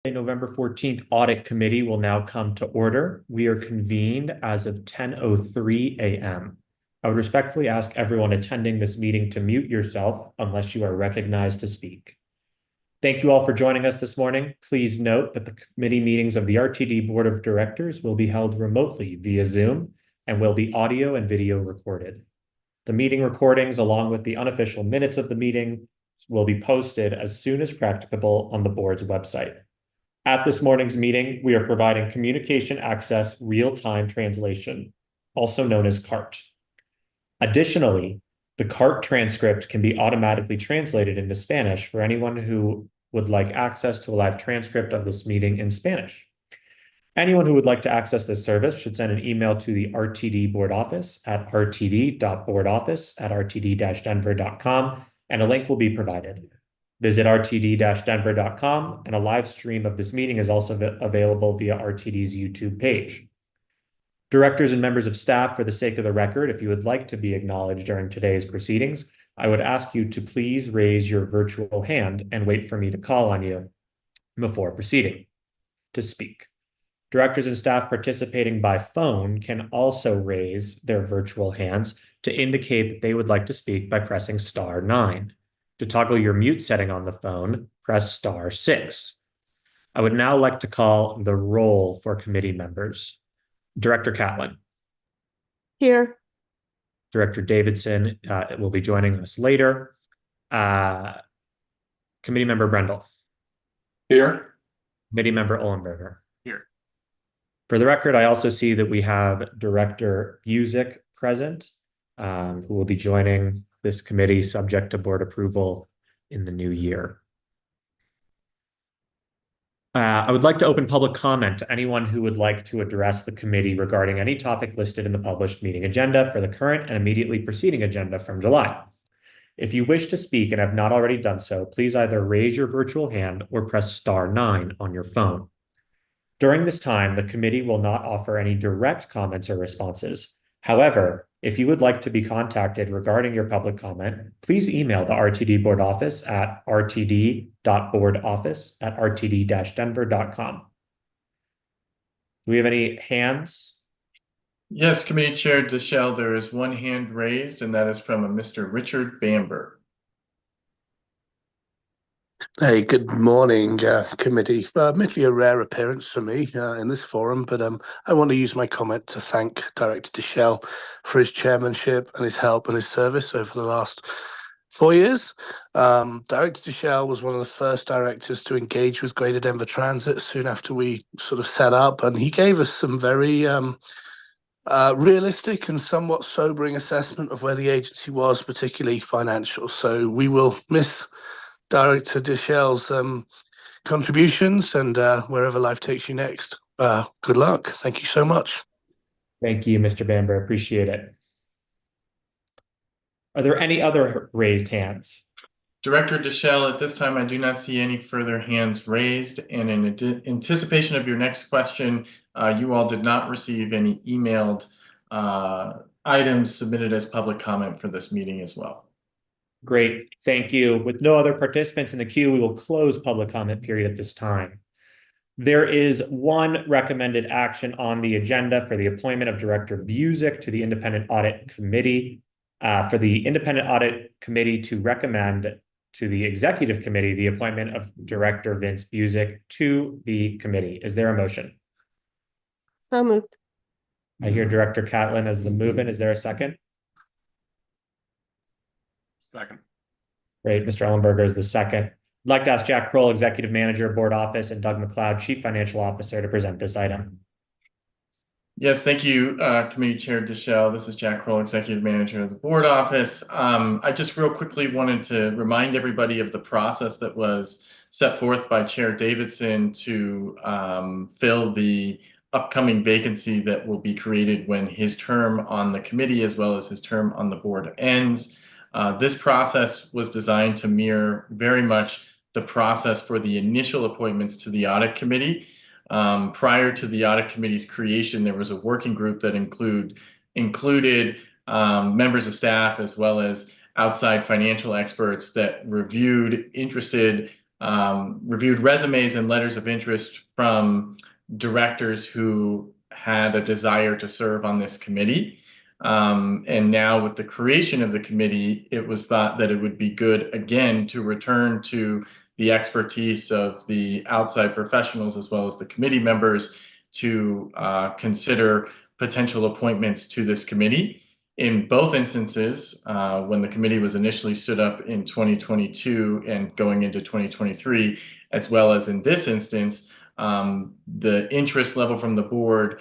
November 14th Audit Committee will now come to order. We are convened as of 10:03 a.m. I would respectfully ask everyone attending this meeting to mute yourself unless you are recognized to speak. Thank you all for joining us this morning. Please note that the committee meetings of the RTD Board of Directors will be held remotely via Zoom and will be audio and video recorded. The meeting recordings, along with the unofficial minutes of the meeting, will be posted as soon as practicable on the board's website. At this morning's meeting, we are providing communication access real-time translation, also known as CART. Additionally, the CART transcript can be automatically translated into Spanish for anyone who would like access to a live transcript of this meeting in Spanish. Anyone who would like to access this service should send an email to the RTD board office at rtd.boardoffice@rtd-denver.com, and a link will be provided. Visit rtd-denver.com, and a live stream of this meeting is also available via RTD's YouTube page. Directors and members of staff, for the sake of the record, if you would like to be acknowledged during today's proceedings, I would ask you to please raise your virtual hand and wait for me to call on you before proceeding to speak. Directors and staff participating by phone can also raise their virtual hands to indicate that they would like to speak by pressing *9. To toggle your mute setting on the phone, press *6. I would now like to call the roll for committee members. Director Catlin. Here. Director Davidson will be joining us later. Committee member Brendel. Here. Committee member Ullenberger. Here. For the record, I also see that we have Director Busick present, who will be joining this committee subject to board approval in the new year. I would like to open public comment to anyone who would like to address the committee regarding any topic listed in the published meeting agenda for the current and immediately preceding agenda from July. If you wish to speak and have not already done so, please either raise your virtual hand or press *9 on your phone. During this time, the committee will not offer any direct comments or responses. However, if you would like to be contacted regarding your public comment, please email the RTD board office at rtd.boardoffice@rtd-denver.com. Do we have any hands? Yes, Committee Chair Deschel, there is one hand raised, and that is from a Mr. Richard Bamber. Hey, good morning, committee. Admittedly a rare appearance for me in this forum, but I want to use my comment to thank Director Deschel for his chairmanship and his help and his service over the last 4 years. Director Deschel was one of the first directors to engage with Greater Denver Transit soon after we sort of set up, and he gave us some very realistic and somewhat sobering assessment of where the agency was, particularly financial. So we will miss Director Deschel's contributions, and wherever life takes you next, good luck. Thank you so much. Thank you, Mr. Bamber. Appreciate it. Are there any other raised hands? Director Deschel, at this time, I do not see any further hands raised. And in anticipation of your next question, you all did not receive any emailed items submitted as public comment for this meeting as well. Great, thank you. With no other participants in the queue, we will close public comment period at this time. There is one recommended action on the agenda for the appointment of Director Busick to the Independent Audit Committee. For the Independent Audit Committee to recommend to the Executive Committee the appointment of Director Vince Busick to the committee. Is there a motion? So moved. I hear Director Catlin as the move-in. Is there a second? Second. Great, Mr. Ellenberger is the second. I'd like to ask Jack Kroll, Executive Manager, Board Office, and Doug McLeod, Chief Financial Officer, to present this item. Yes, thank you, Committee Chair Deschel. This is Jack Kroll, Executive Manager of the Board Office. I just real quickly wanted to remind everybody of the process that was set forth by Chair Davidson to fill the upcoming vacancy that will be created when his term on the committee as well as his term on the board ends. This process was designed to mirror very much the process for the initial appointments to the Audit Committee. Prior to the Audit Committee's creation, there was a working group that included members of staff as well as outside financial experts that reviewed interested reviewed resumes and letters of interest from directors who had a desire to serve on this committee. And now with the creation of the committee, it was thought that it would be good again to return to the expertise of the outside professionals as well as the committee members to consider potential appointments to this committee. In both instances, when the committee was initially stood up in 2022 and going into 2023, as well as in this instance, the interest level from the board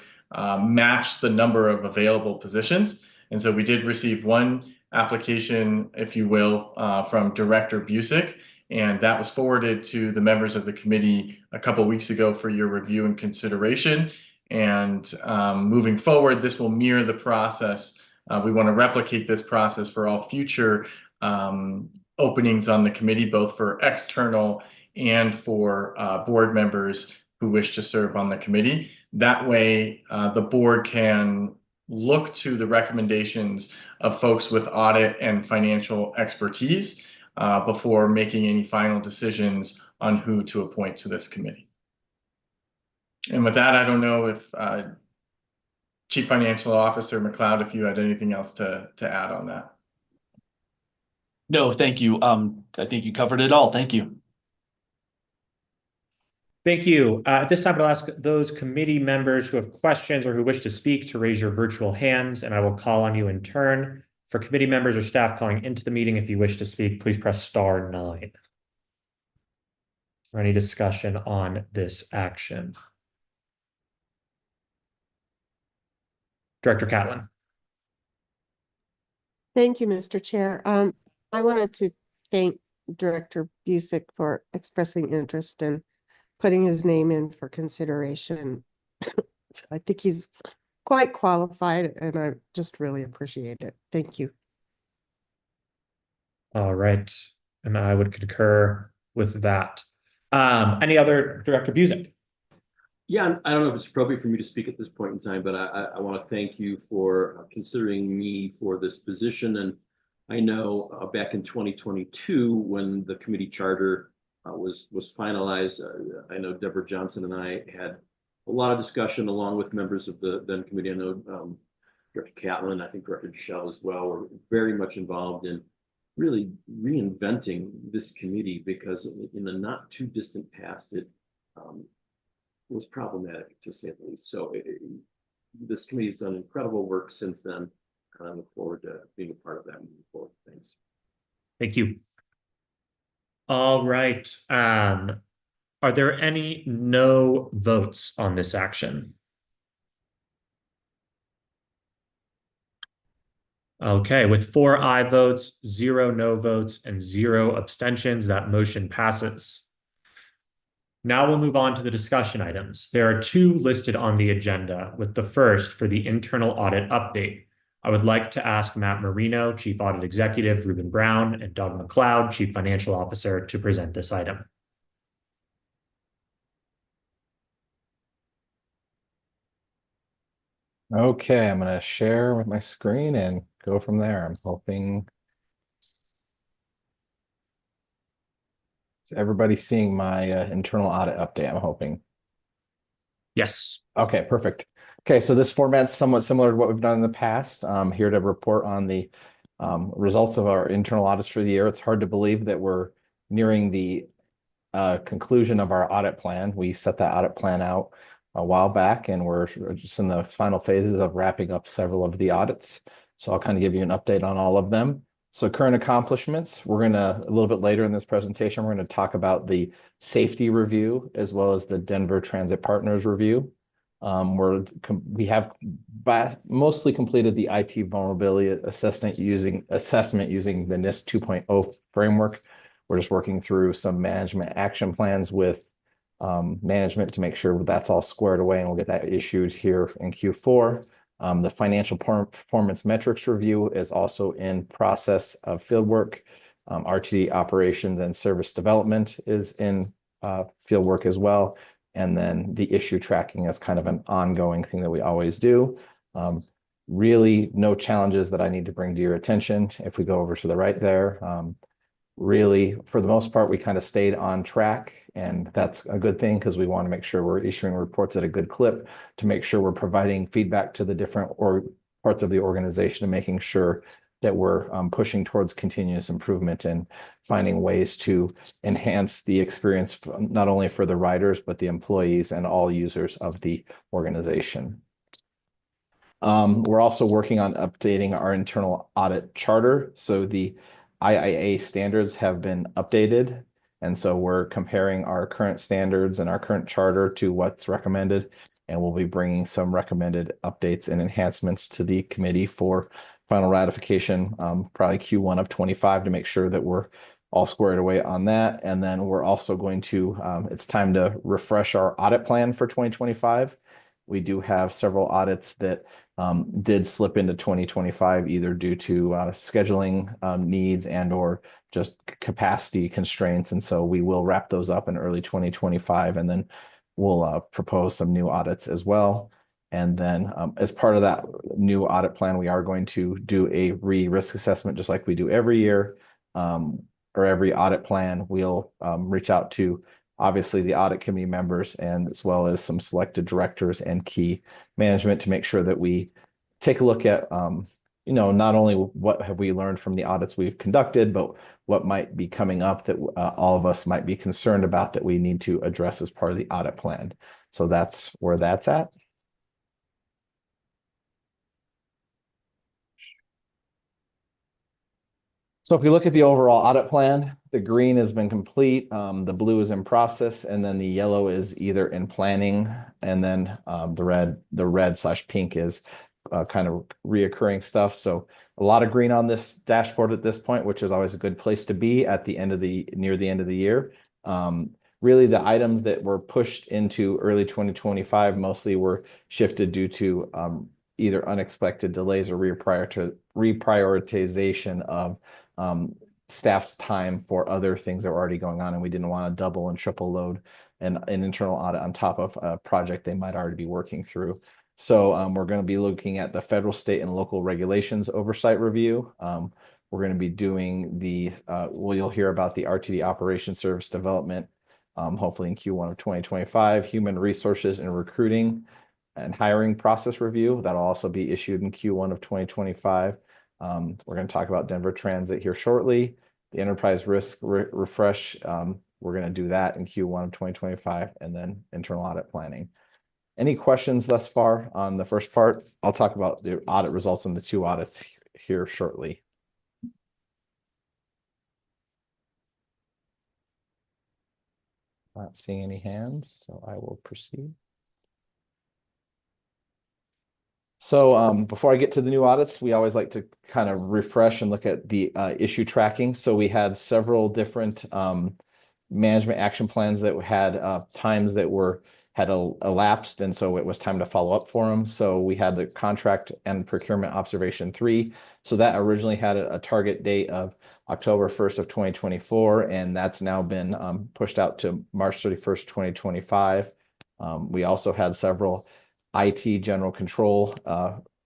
matched the number of available positions. And so we did receive one application, if you will, from Director Busick, and that was forwarded to the members of the committee a couple weeks ago for your review and consideration. And moving forward, this will mirror the process. We want to replicate this process for all future openings on the committee, both for external and for board members who wish to serve on the committee. That way, the board can look to the recommendations of folks with audit and financial expertise before making any final decisions on who to appoint to this committee. And with that, I don't know if Chief Financial Officer McLeod, if you had anything else to add on that. No, thank you. I think you covered it all. Thank you. Thank you. At this time, I'll ask those committee members who have questions or who wish to speak to raise your virtual hands, and I will call on you in turn. For committee members or staff calling into the meeting, if you wish to speak, please press *9. For any discussion on this action. Director Catlin. Thank you, Mr. Chair. I wanted to thank Director Busick for expressing interest in putting his name in for consideration. I think he's quite qualified, and I just really appreciate it. Thank you. All right. And I would concur with that. Any other, Director Busick? Yeah, I don't know if it's appropriate for me to speak at this point in time, but I want to thank you for considering me for this position. And I know back in 2022, when the committee charter was finalized, I know Deborah Johnson and I had a lot of discussion along with members of the then committee. I know Director Catlin, I think Director Deschelle as well, were very much involved in really reinventing this committee, because in the not too distant past, it was problematic, to say the least. So this committee has done incredible work since then, and I look forward to being a part of that moving forward. Thanks. Thank you. All right. Are there any no votes on this action? Okay, with 4 aye votes, 0 no votes, and 0 abstentions, that motion passes. Now we'll move on to the discussion items. There are 2 listed on the agenda, with the first for the internal audit update. I would like to ask Matt Marino, Chief Audit Executive, Ruben Brown, and Doug McLeod, Chief Financial Officer, to present this item. Okay, I'm going to share with my screen and go from there. I'm hoping. Is everybody seeing my internal audit update? I'm hoping. Yes. Okay, perfect. Okay, so this format's somewhat similar to what we've done in the past. I'm here to report on the results of our internal audits for the year. It's hard to believe that we're nearing the conclusion of our audit plan. We set that audit plan out a while back, and we're just in the final phases of wrapping up several of the audits. So I'll kind of give you an update on all of them. So current accomplishments, we're going to, a little bit later in this presentation, we're going to talk about the safety review as well as the Denver Transit Partners review. We have mostly completed the IT vulnerability assessment using the NIST 2.0 framework. We're just working through some management action plans with management to make sure that's all squared away, and we'll get that issued here in Q4. The financial performance metrics review is also in process of fieldwork. RTD operations and service development is in fieldwork as well. And then the issue tracking is kind of an ongoing thing that we always do. Really no challenges that I need to bring to your attention. If we go over to the right there, really, for the most part, we kind of stayed on track, and that's a good thing because we want to make sure we're issuing reports at a good clip to make sure we're providing feedback to the different parts of the organization and making sure that we're pushing towards continuous improvement and finding ways to enhance the experience not only for the riders, but the employees and all users of the organization. We're also working on updating our internal audit charter. So the IIA standards have been updated. And so we're comparing our current standards and our current charter to what's recommended. And we'll be bringing some recommended updates and enhancements to the committee for final ratification, probably Q1 of 25 to make sure that we're all squared away on that. And then we're also going to, it's time to refresh our audit plan for 2025. We do have several audits that did slip into 2025, either due to scheduling needs and or just capacity constraints. And so we will wrap those up in early 2025, and then we'll propose some new audits as well. And then as part of that new audit plan, we are going to do a risk assessment, just like we do every year, or every audit plan. We'll reach out to obviously the audit committee members, and as well as some selected directors and key management to make sure that we take a look at, not only what have we learned from the audits we've conducted, but what might be coming up that all of us might be concerned about that we need to address as part of the audit plan. So that's where that's at. So if we look at the overall audit plan, the green has been complete, the blue is in process, and then the yellow is either in planning, and then the red/pink is kind of reoccurring stuff. So a lot of green on this dashboard at this point, which is always a good place to be at the end of near the end of the year. Really, the items that were pushed into early 2025 mostly were shifted due to either unexpected delays or reprioritization of staff's time for other things that were already going on, and we didn't want to double and triple load an internal audit on top of a project they might already be working through. So we're going to be looking at the federal, state, and local regulations oversight review. We're going to be doing you'll hear about the RTD Operations Service Development, hopefully in Q1 of 2025, Human Resources and Recruiting and Hiring Process Review. That'll also be issued in Q1 of 2025. We're going to talk about Denver Transit here shortly. The Enterprise Risk Refresh, we're going to do that in Q1 of 2025, and then internal audit planning. Any questions thus far on the first part? I'll talk about the audit results on the two audits here shortly. Not seeing any hands, so I will proceed. So before I get to the new audits, we always like to kind of refresh and look at the issue tracking. So we had several different management action plans that had times that had elapsed, and so it was time to follow up for them. So we had the contract and procurement observation 3. So that originally had a target date of October 1st of 2024, and that's now been pushed out to March 31st, 2025. We also had several IT general control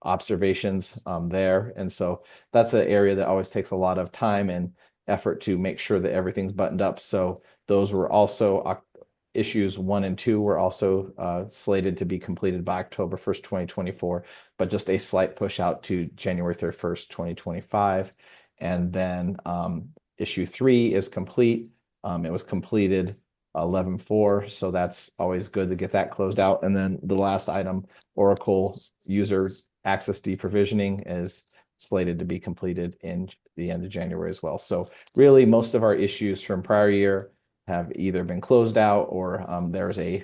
observations there. And so that's an area that always takes a lot of time and effort to make sure that everything's buttoned up. So those were also issues 1 and 2 were also slated to be completed by October 1st, 2024, but just a slight push out to January 31st, 2025. And then issue 3 is complete. It was completed 11/4, so that's always good to get that closed out. And then the last item, Oracle user access deprovisioning, is slated to be completed in the end of January as well. So really, most of our issues from prior year have either been closed out or there's a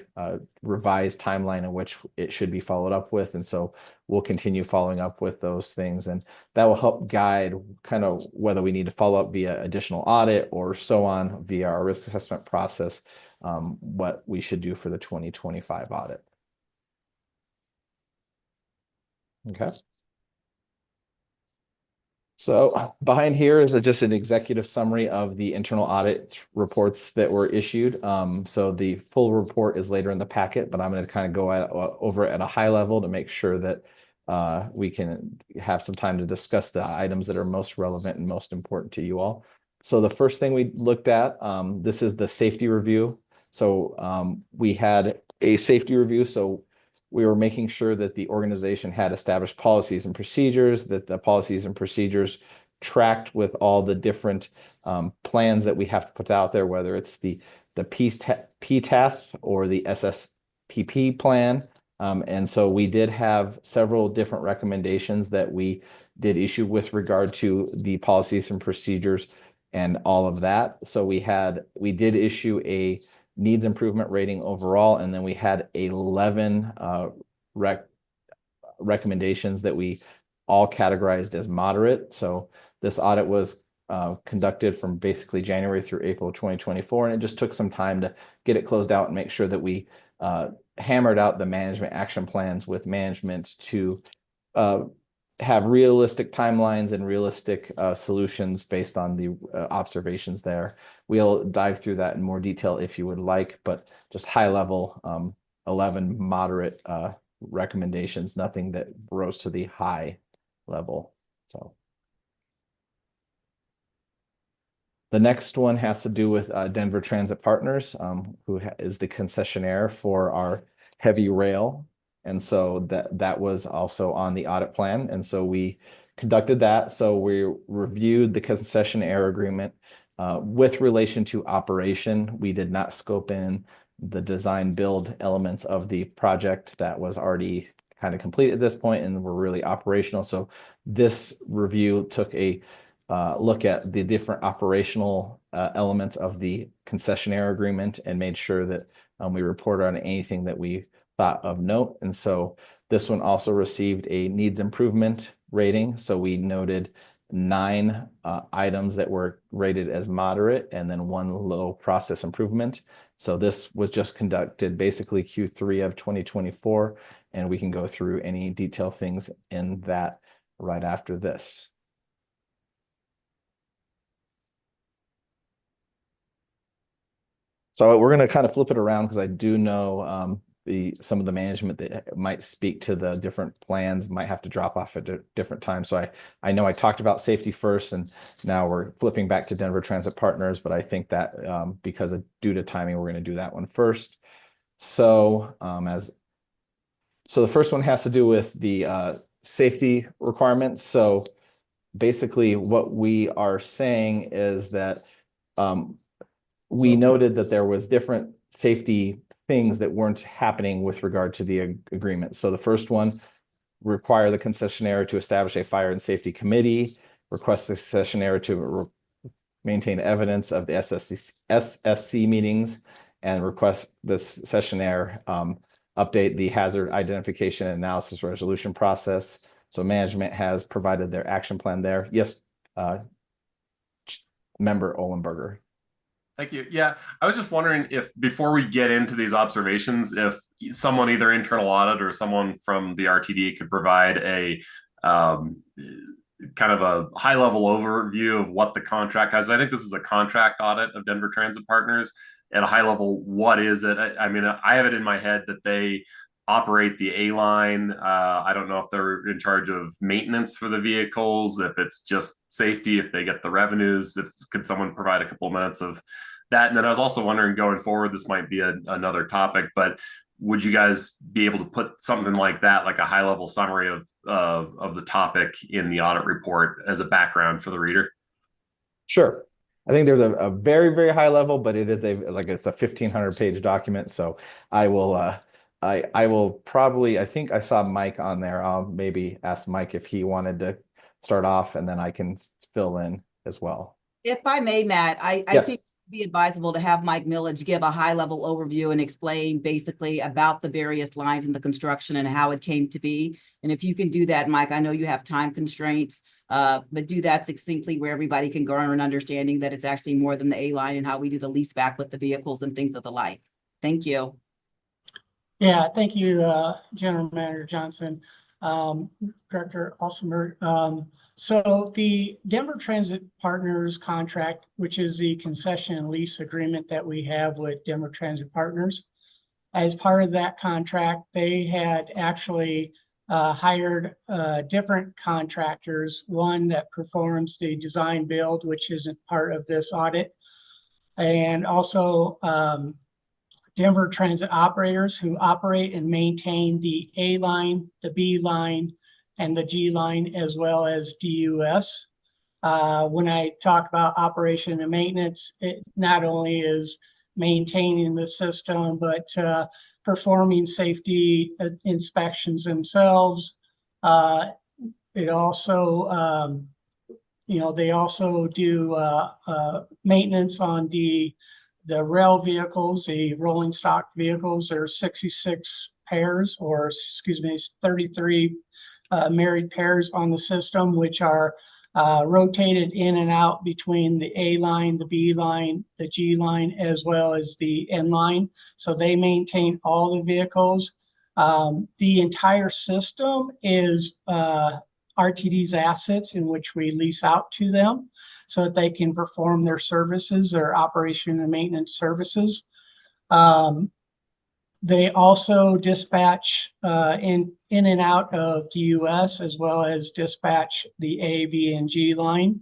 revised timeline in which it should be followed up with. And so we'll continue following up with those things, and that will help guide kind of whether we need to follow up via additional audit or so on via our risk assessment process, what we should do for the 2025 audit. Okay. So behind here is just an executive summary of the internal audit reports that were issued. So the full report is later in the packet, but I'm going to kind of go over it at a high level to make sure that we can have some time to discuss the items that are most relevant and most important to you all. So the first thing we looked at, this is the safety review. So we had a safety review. So we were making sure that the organization had established policies and procedures, that the policies and procedures tracked with all the different plans that we have to put out there, whether it's the PTAS or the SSPP plan. And so we did have several different recommendations that we did issue with regard to the policies and procedures and all of that. So we did issue a needs improvement rating overall, and then we had 11 recommendations that we all categorized as moderate. So this audit was conducted from basically January through April 2024, and it just took some time to get it closed out and make sure that we hammered out the management action plans with management to have realistic timelines and realistic solutions based on the observations there. We'll dive through that in more detail if you would like, but just high level, 11 moderate recommendations, nothing that rose to the high level. So the next one has to do with Denver Transit Partners, who is the concessionaire for our heavy rail. And so that was also on the audit plan. And so we conducted that. So we reviewed the concessionaire agreement with relation to operation. We did not scope in the design build elements of the project that was already kind of complete at this point and were really operational. So this review took a look at the different operational elements of the concessionaire agreement and made sure that we reported on anything that we thought of note. And so this one also received a needs improvement rating. So we noted 9 items that were rated as moderate and then 1 low process improvement. So this was just conducted basically Q3 of 2024, and we can go through any detailed things in that right after this. So we're going to kind of flip it around because I do know some of the management that might speak to the different plans might have to drop off at different times. So I know I talked about safety first, and now we're flipping back to Denver Transit Partners, but I think that because due to timing, we're going to do that one first. So so the first one has to do with the safety requirements. So basically what we are saying is that we noted that there was different safety things that weren't happening with regard to the agreement. So the first one, require the concessionaire to establish a fire and safety committee, request the concessionaire to maintain evidence of the SSC meetings, and request the concessionaire update the hazard identification and analysis resolution process. So management has provided their action plan there. Yes, Member Olenberger. Thank you. Yeah, I was just wondering if before we get into these observations, if someone, either internal audit or someone from the RTD, could provide a kind of a high level overview of what the contract has. I think this is a contract audit of Denver Transit Partners. At a high level, what is it? I mean, I have it in my head that they operate the A line. I don't know if they're in charge of maintenance for the vehicles, if it's just safety, if they get the revenues. Could someone provide a couple of minutes of that? And then I was also wondering, going forward, this might be another topic, but would you guys be able to put something like that, like a high level summary of the topic in the audit report as a background for the reader? Sure. I think there's a very, very high level, but it's a 1,500 page document. So I will probably, I think I saw Mike on there. I'll maybe ask Mike if he wanted to start off, and then I can fill in as well. If I may, Matt, I Yes. think it'd be advisable to have Mike Millage give a high level overview and explain basically about the various lines in the construction and how it came to be. And if you can do that, Mike, I know you have time constraints, but do that succinctly where everybody can garner an understanding that it's actually more than the A line and how we do the lease back with the vehicles and things of the like. Thank you. Yeah, thank you, General Manager Johnson, Director Alsenberg. So the Denver Transit Partners contract, which is the concession and lease agreement that we have with Denver Transit Partners, as part of that contract, they had actually hired different contractors, one that performs the design build, which isn't part of this audit, and also Denver Transit operators who operate and maintain the A line, the B line, and the G line, as well as DUS. When I talk about operation and maintenance, it not only is maintaining the system, but performing safety inspections themselves. It also, they also do maintenance on the rail vehicles, the rolling stock vehicles. There's 66 pairs, or excuse me, 33 married pairs on the system, which are rotated in and out between the A line, the B line, the G line, as well as the N line. So they maintain all the vehicles. The entire system is RTD's assets in which we lease out to them so that they can perform their services, their operation and maintenance services. They also dispatch in and out of DUS, as well as dispatch the A, B, and G line.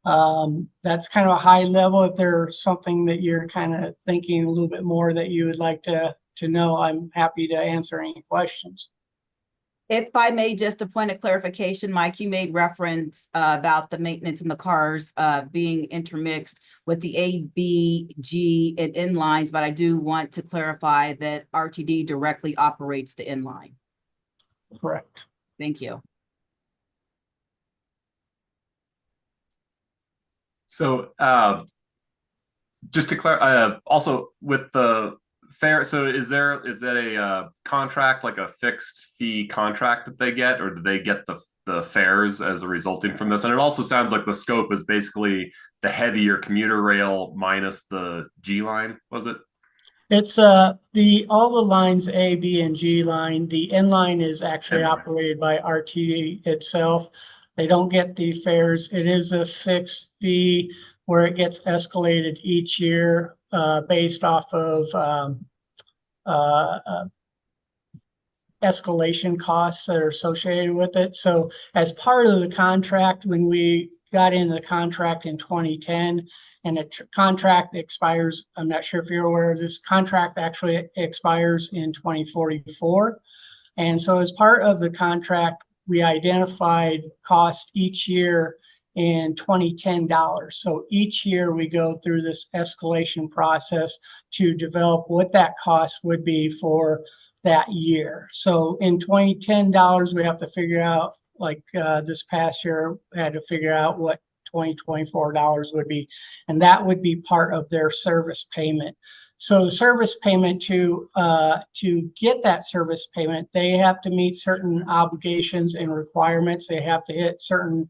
That's kind of a high level. If there's something that you're kind of thinking a little bit more that you would like to know, I'm happy to answer any questions. If I may, just a point of clarification, Mike, you made reference about the maintenance in the cars being intermixed with the A, B, G, and N lines, but I do want to clarify that RTD directly operates the N line. Correct. Thank you. So just to clarify, also with the fare, so is that a contract, like a fixed fee contract that they get, or do they get the fares as a resulting from this? And it also sounds like the scope is basically the heavier commuter rail minus the G line, was it? It's all the lines A, B, and G line. The N line is actually operated by RTD itself. They don't get the fares. It is a fixed fee where it gets escalated each year based off of escalation costs that are associated with it. So as part of the contract, when we got into the contract in 2010, and the contract expires, I'm not sure if you're aware of this, contract actually expires in 2044. And so as part of the contract, we identified cost each year in $2010. So each year we go through this escalation process to develop what that cost would be for that year. So in $2010, we have to figure out, like this past year, we had to figure out what $2024 would be, and that would be part of their service payment. So the service payment, to get that service payment, they have to meet certain obligations and requirements. They have to hit certain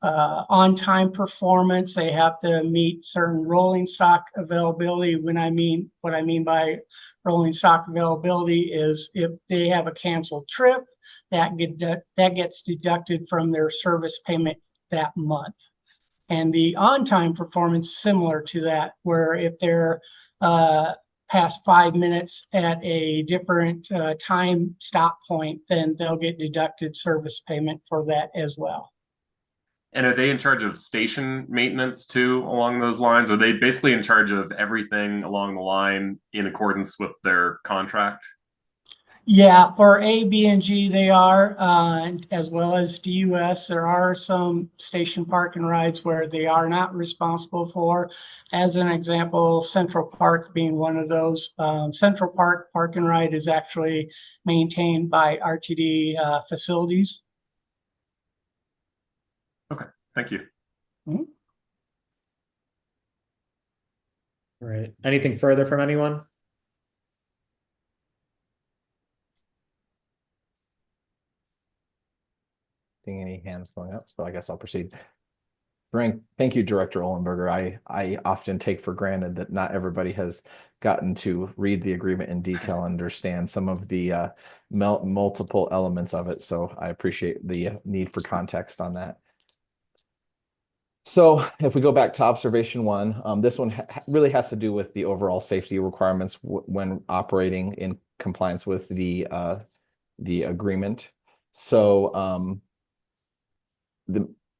on-time performance. They have to meet certain rolling stock availability. What I mean by rolling stock availability is if they have a canceled trip, that gets deducted from their service payment that month. And the on-time performance similar to that, where if they're past 5 minutes at a different time stop point, then they'll get deducted service payment for that as well. And are they in charge of station maintenance too along those lines? Are they basically in charge of everything along the line in accordance with their contract? Yeah, for A, B, and G, they are, as well as DUS. There are some station park and rides where they are not responsible for. As an example, Central Park being one of those. Central Park Park and Ride is actually maintained by RTD facilities. Okay, thank you. Mm-hmm. All right. Anything further from anyone? Seeing any hands going up, so I guess I'll proceed. Thank you, Director Ollenberger. I often take for granted that not everybody has gotten to read the agreement in detail, understand some of the multiple elements of it. So I appreciate the need for context on that. So if we go back to observation one, this one really has to do with the overall safety requirements when operating in compliance with the the agreement. So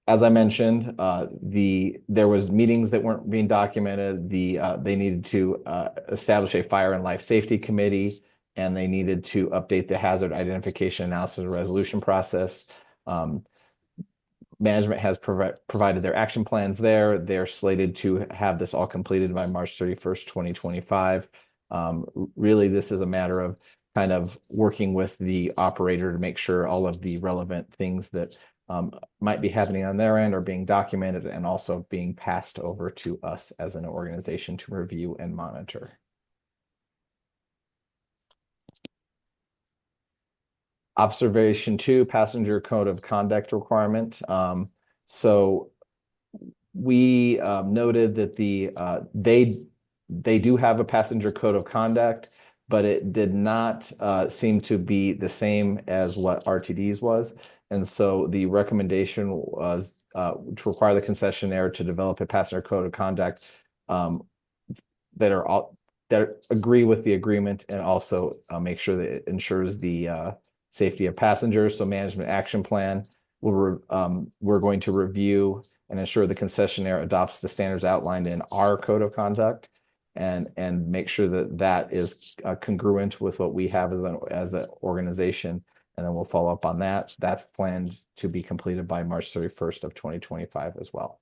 as I mentioned, there was meetings that weren't being documented. They needed to establish a fire and life safety committee, and they needed to update the hazard identification analysis and resolution process. Management has provided their action plans there. They're slated to have this all completed by March 31st, 2025. Really, this is a matter of kind of working with the operator to make sure all of the relevant things that might be happening on their end are being documented and also being passed over to us as an organization to review and monitor. Observation 2, passenger code of conduct requirement. So we noted that they do have a passenger code of conduct, but it did not seem to be the same as what RTD's was. And so the recommendation was to require the concessionaire to develop a passenger code of conduct that agree with the agreement and also make sure that it ensures the safety of passengers. So management action plan, we're going to review and ensure the concessionaire adopts the standards outlined in our code of conduct and make sure that that is congruent with what we have as an organization. And then we'll follow up on that. That's planned to be completed by March 31st of 2025 as well.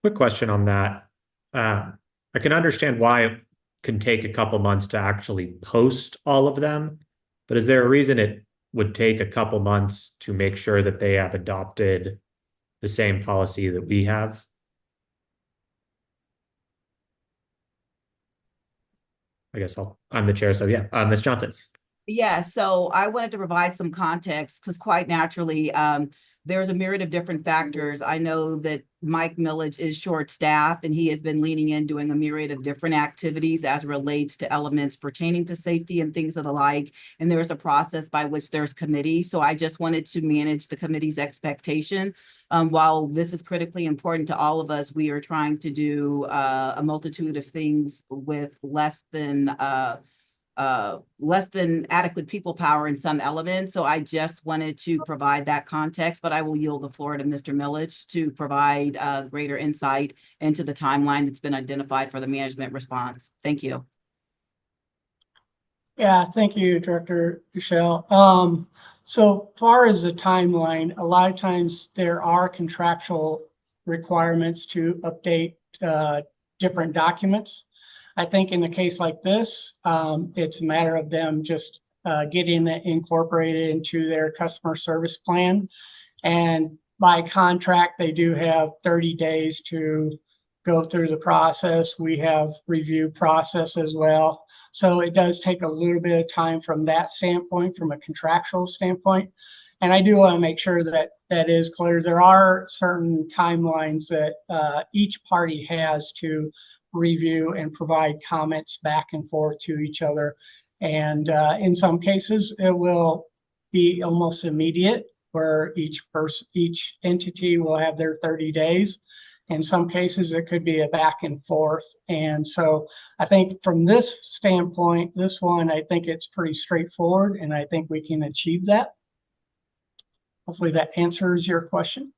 Quick question on that. I can understand why it can take a couple months to actually post all of them, but is there a reason it would take a couple months to make sure that they have adopted the same policy that we have? I guess I'm the chair, so yeah, Ms. Johnson. Yeah, so I wanted to provide some context because quite naturally, there's a myriad of different factors. I know that Mike Millage is short-staffed and he has been leaning in doing a myriad of different activities as relates to elements pertaining to safety and things of the like. And there's a process by which there's committee. So I just wanted to manage the committee's expectation. While this is critically important to all of us, we are trying to do a multitude of things with less than adequate people power in some elements. So I just wanted to provide that context, but I will yield the floor to Mr. Millage to provide greater insight into the timeline that's been identified for the management response. Thank you. Yeah, thank you, Director Michelle. So far as the timeline, a lot of times there are contractual requirements to update different documents. I think in a case like this, it's a matter of them just getting it incorporated into their customer service plan. And by contract, they do have 30 days to go through the process. We have review process as well. So it does take a little bit of time from that standpoint, from a contractual standpoint. And I do want to make sure that that is clear. There are certain timelines that each party has to review and provide comments back and forth to each other. And in some cases, it will be almost immediate where each entity will have their 30 days. In some cases, it could be a back and forth. And so I think from this standpoint, this one, I think it's pretty straightforward and I think we can achieve that. Hopefully that answers your question.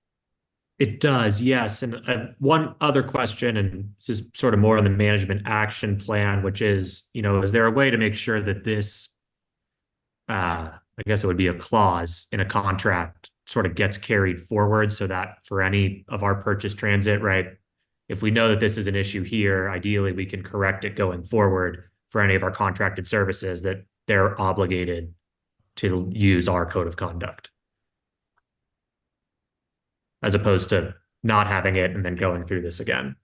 It does, yes. And one other question, and this is sort of more on the management action plan, which is, is there a way to make sure that this, I guess it would be a clause in a contract, sort of gets carried forward so that for any of our purchase transit, right, if we know that this is an issue here, ideally we can correct it going forward for any of our contracted services that they're obligated to use our code of conduct, as opposed to not having it and then going through this again.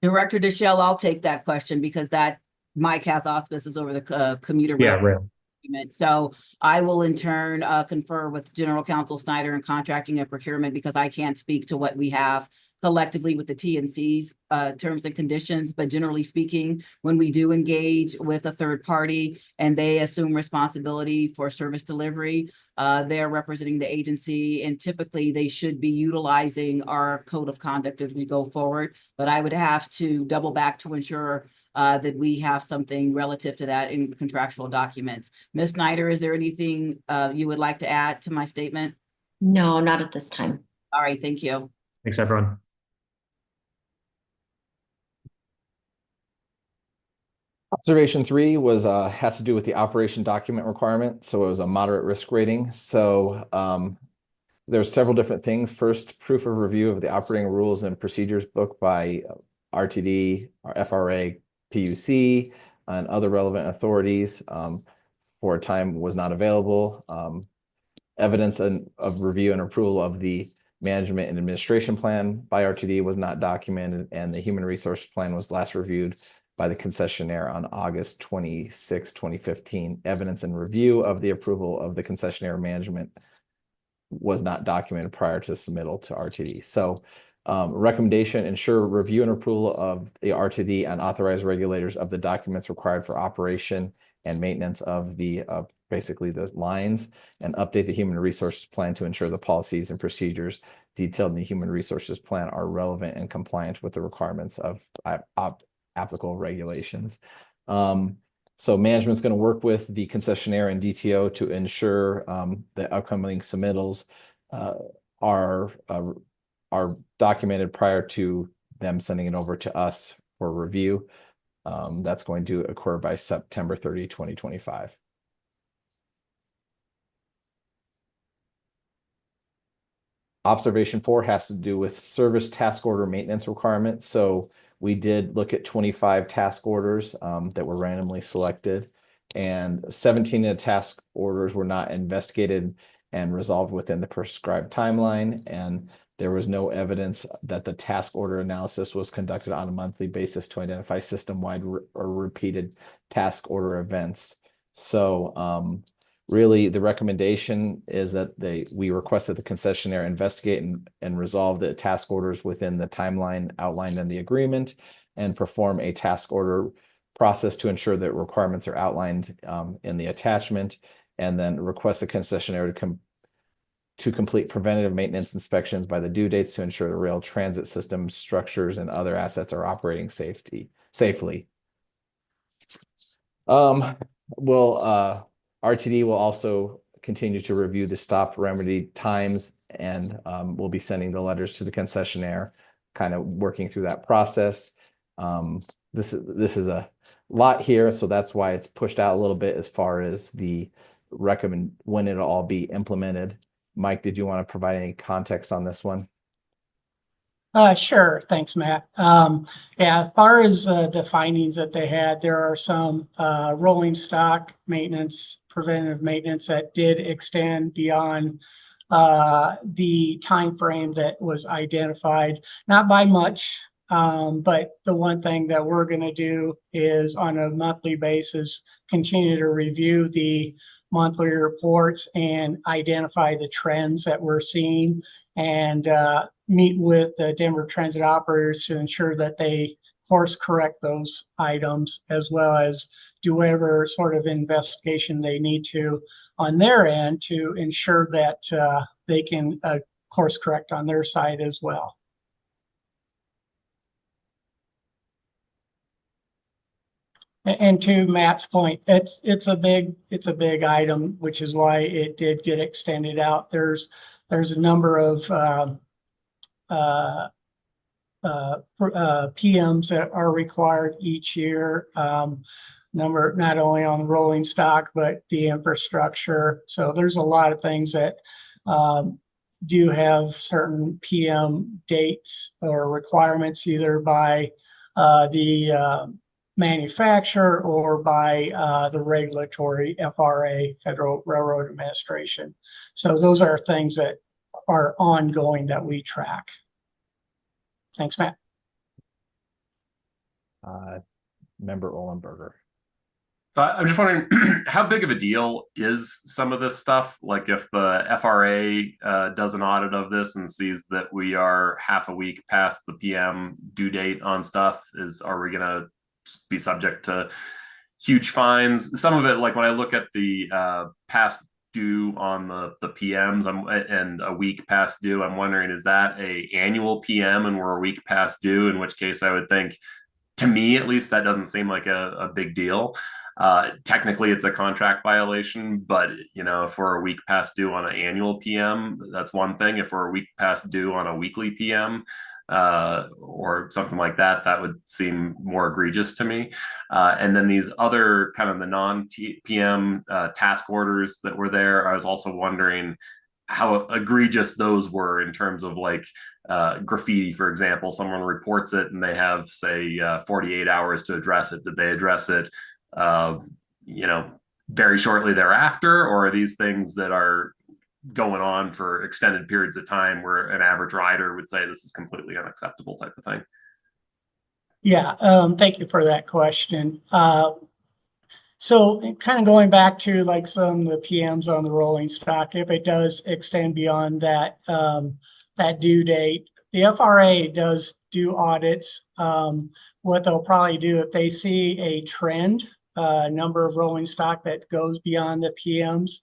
Director Deschelle, I'll take that question because that Mike has auspices over the commuter rail agreement. So I will in turn confer with General Counsel Snyder and contracting and procurement because I can't speak to what we have collectively with the TNC's terms and conditions. But generally speaking, when we do engage with a third party and they assume responsibility for service delivery, they're representing the agency and typically they should be utilizing our code of conduct as we go forward. But I would have to double back to ensure that we have something relative to that in contractual documents. Ms. Snyder, is there anything you would like to add to my statement? No, not at this time. All right, thank you. Thanks, everyone. Observation 3 was has to do with the operation document requirement. So it was a moderate risk rating. So there's several different things. First, proof of review of the operating rules and procedures book by RTD, FRA, PUC, and other relevant authorities for a time was not available. Evidence of review and approval of the management and administration plan by RTD was not documented, and the human resource plan was last reviewed by the concessionaire on August 26, 2015. Evidence and review of the approval of the concessionaire management was not documented prior to submittal to RTD. So recommendation, ensure review and approval of the RTD and authorized regulators of the documents required for operation and maintenance of the basically the lines, and update the human resources plan to ensure the policies and procedures detailed in the human resources plan are relevant and compliant with the requirements of applicable regulations. So management's going to work with the concessionaire and DTO to ensure the upcoming submittals are documented prior to them sending it over to us for review. That's going to occur by September 30, 2025. Observation 4 has to do with service task order maintenance requirements. So we did look at 25 task orders that were randomly selected, and 17 of the task orders were not investigated and resolved within the prescribed timeline. And there was no evidence that the task order analysis was conducted on a monthly basis to identify system-wide or repeated task order events. So really, the recommendation is that we request that the concessionaire investigate and resolve the task orders within the timeline outlined in the agreement, and perform a task order process to ensure that requirements are outlined in the attachment, and then request the concessionaire to complete preventative maintenance inspections by the due dates to ensure the rail transit system structures and other assets are operating safely. RTD will also continue to review the stop remedy times, and we'll be sending the letters to the concessionaire, kind of working through that process. This is a lot here, so that's why it's pushed out a little bit as far as the when it'll all be implemented. Mike, did you want to provide any context on this one? Sure. Thanks, Matt. Yeah, as far as the findings that they had, there are some rolling stock maintenance, preventative maintenance that did extend beyond the time frame that was identified, not by much. But the one thing that we're going to do is on a monthly basis, continue to review the monthly reports and identify the trends that we're seeing, and meet with the Denver Transit operators to ensure that they course correct those items, as well as do whatever sort of investigation they need to on their end to ensure that they can course correct on their side as well. And to Matt's point, it's a big item, which is why it did get extended out. There's a number of PMs that are required each year. Number not only on rolling stock but the infrastructure. So there's a lot of things that do have certain PM dates or requirements, either by the manufacturer or by the regulatory FRA, Federal Railroad Administration. So those are things that are ongoing that we track. Thanks, Matt. Member Olenberger. So I'm just wondering, how big of a deal is some of this stuff? Like if the FRA does an audit of this and sees that we are half a week past the PM due date on stuff, are we going to be subject to huge fines? Some of it, like when I look at the past due on the PMs and a week past due, I'm wondering, is that a annual PM and we're a week past due? In which case I would think to me, at least, that doesn't seem like a big deal. Technically, it's a contract violation, but if we're a week past due on an annual PM, that's one thing. If we're a week past due on a weekly PM, or something like that, that would seem more egregious to me. And then these other kind of the non-PM task orders that were there, I was also wondering how egregious those were in terms of like graffiti, for example. Someone reports it and they have, say, 48 hours to address it. Did they address it, very shortly thereafter? Or are these things that are going on for extended periods of time where an average rider would say this is completely unacceptable type of thing? Yeah, thank you for that question. So kind of going back to like some of the PMs on the rolling stock, if it does extend beyond that, that due date, the FRA does do audits. What they'll probably do if they see a trend, number of rolling stock that goes beyond the PMs,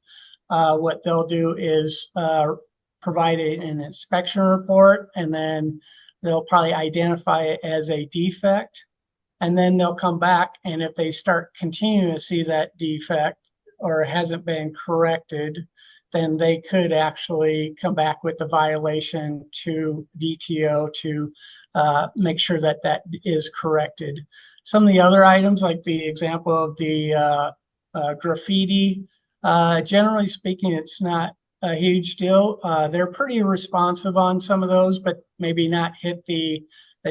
what they'll do is provide an inspection report, and then they'll probably identify it as a defect. And then they'll come back, and if they start continuing to see that defect or hasn't been corrected, then they could actually come back with the violation to DTO to make sure that that is corrected. Some of the other items, like the example of the graffiti, generally speaking, it's not a huge deal. They're pretty responsive on some of those, but maybe not hit the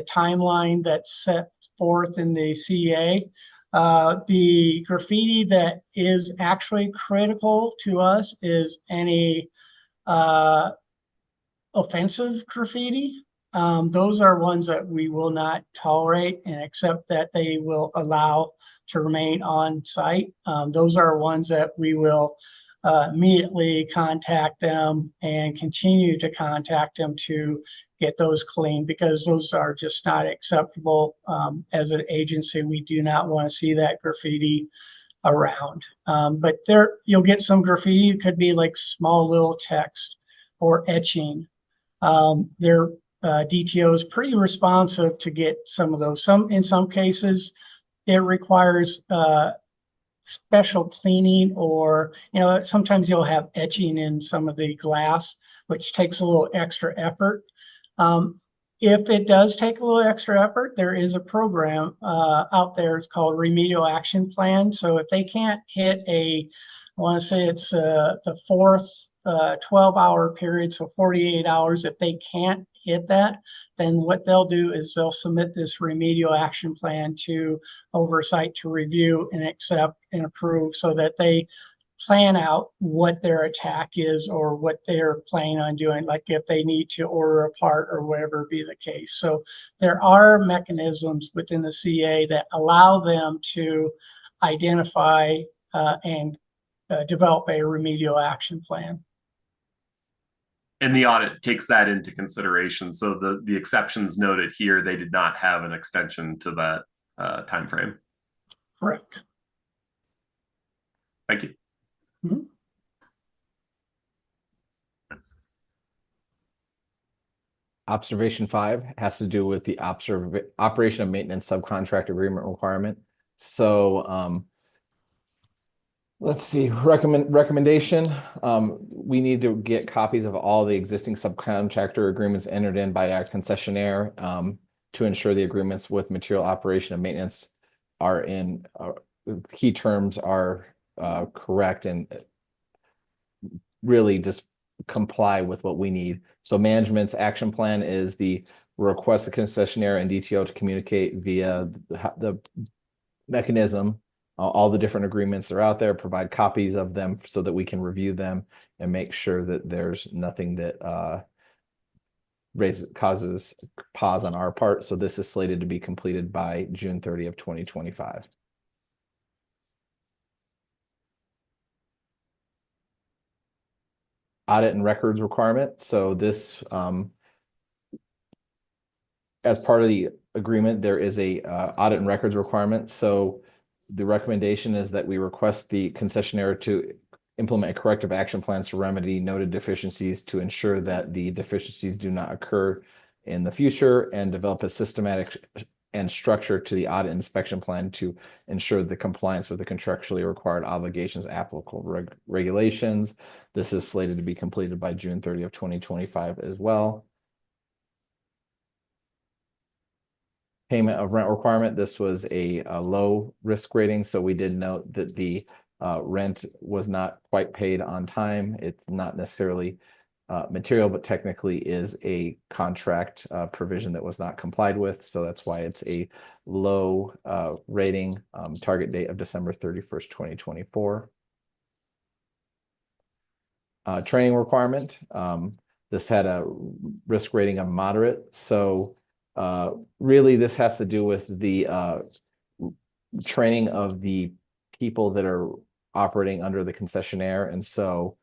timeline that's set forth in the CA. The graffiti that is actually critical to us is any offensive graffiti. Those are ones that we will not tolerate and accept that they will allow to remain on site. Those are ones that we will immediately contact them and continue to contact them to get those clean, because those are just not acceptable. As an agency, we do not want to see that graffiti around. But there, you'll get some graffiti. It could be like small little text or etching. Their DTO is pretty responsive to get some of those. In some cases, it requires special cleaning, or sometimes you'll have etching in some of the glass, which takes a little extra effort. If it does take a little extra effort, there is a program out there. It's called Remedial Action Plan. So if they can't hit I want to say it's the fourth 12-hour period, so 48 hours, if they can't hit that, then what they'll do is they'll submit this remedial action plan to oversight to review and accept and approve, so that they plan out what their attack is or what they're planning on doing, like if they need to order a part or whatever be the case. So there are mechanisms within the CA that allow them to identify and develop a remedial action plan. And the audit takes that into consideration. So the exceptions noted here, they did not have an extension to that time frame. Correct. Thank you. Mm-hmm. Observation 5 has to do with the operation of maintenance subcontract agreement requirement. So let's see, recommendation. We need to get copies of all the existing subcontractor agreements entered in by our concessionaire to ensure the agreements with material operation and maintenance are in key terms are correct and really just comply with what we need. So management's action plan is the request the concessionaire and DTO to communicate via the mechanism, all the different agreements that are out there, provide copies of them so that we can review them and make sure that there's nothing that causes pause on our part. So this is slated to be completed by June 30 of 2025. Audit and records requirement. So this, as part of the agreement, there is a audit and records requirement. So the recommendation is that we request the concessionaire to implement corrective action plans to remedy noted deficiencies to ensure that the deficiencies do not occur in the future, and develop a systematic and structure to the audit inspection plan to ensure the compliance with the contractually required obligations, applicable regulations. This is slated to be completed by June 30 of 2025 as well. Payment of rent requirement. This was a low risk rating, so we did note that the rent was not quite paid on time. It's not necessarily material, but technically is a contract provision that was not complied with. So that's why it's a low rating, target date of December 31st, 2024. Training requirement. This had a risk rating of moderate. So really this has to do with the training of the people that are operating under the concessionaire. And so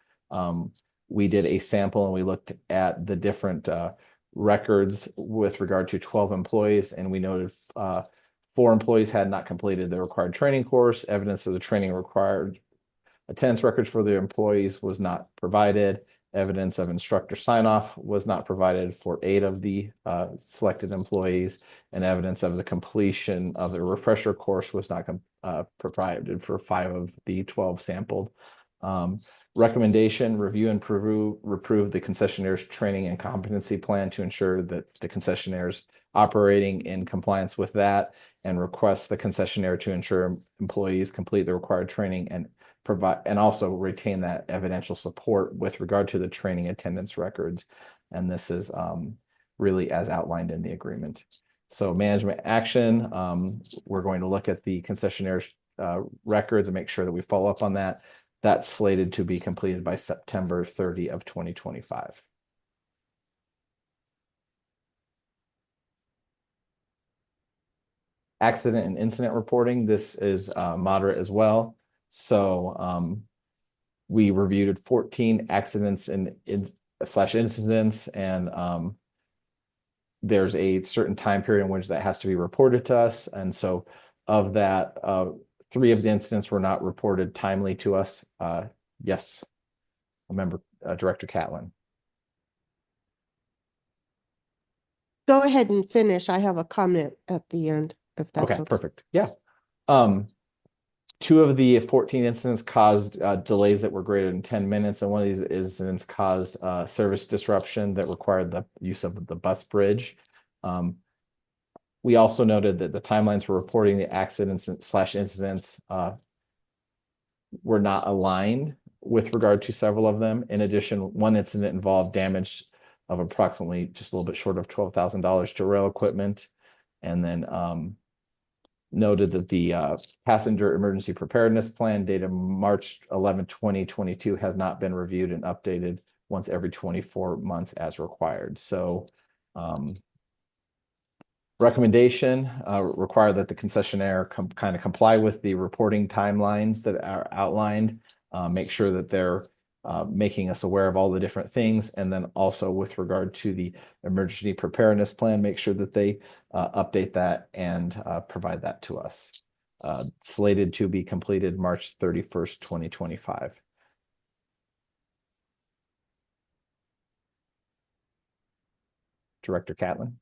we did a sample and we looked at the different records with regard to 12 employees, and we noted 4 employees had not completed the required training course. Evidence of the training required attendance records for the employees was not provided. Evidence of instructor sign-off was not provided for 8 of the selected employees, and evidence of the completion of the refresher course was not provided for 5 of the 12 sampled. Recommendation: review and reprove the concessionaire's training and competency plan to ensure that the concessionaire's operating in compliance with that, and request the concessionaire to ensure employees complete the required training and provide, and also retain that evidential support with regard to the training attendance records. And this is really as outlined in the agreement. So management action, we're going to look at the concessionaire's records and make sure that we follow up on that. That's slated to be completed by September 30 of 2025. Accident and incident reporting. This is moderate as well. So we reviewed 14 accidents and incidents, and there's a certain time period in which that has to be reported to us. And so of that, 3 of the incidents were not reported timely to us. Yes, member Director Catlin. Go ahead and finish. I have a comment at the end, if that's okay. Perfect. Yeah. 2 of the 14 incidents caused delays that were greater than 10 minutes, and one of these incidents caused service disruption that required the use of the bus bridge. We also noted that the timelines for reporting the accidents / incidents were not aligned with regard to several of them. In addition, one incident involved damage of approximately just a little bit short of $12,000 to rail equipment. And then noted that the passenger emergency preparedness plan dated March 11, 2022 has not been reviewed and updated once every 24 months as required. So recommendation require that the concessionaire kind of comply with the reporting timelines that are outlined, make sure that they're making us aware of all the different things, and then also with regard to the emergency preparedness plan, make sure that they update that and provide that to us. Slated to be completed March 31st, 2025. Director Catlin.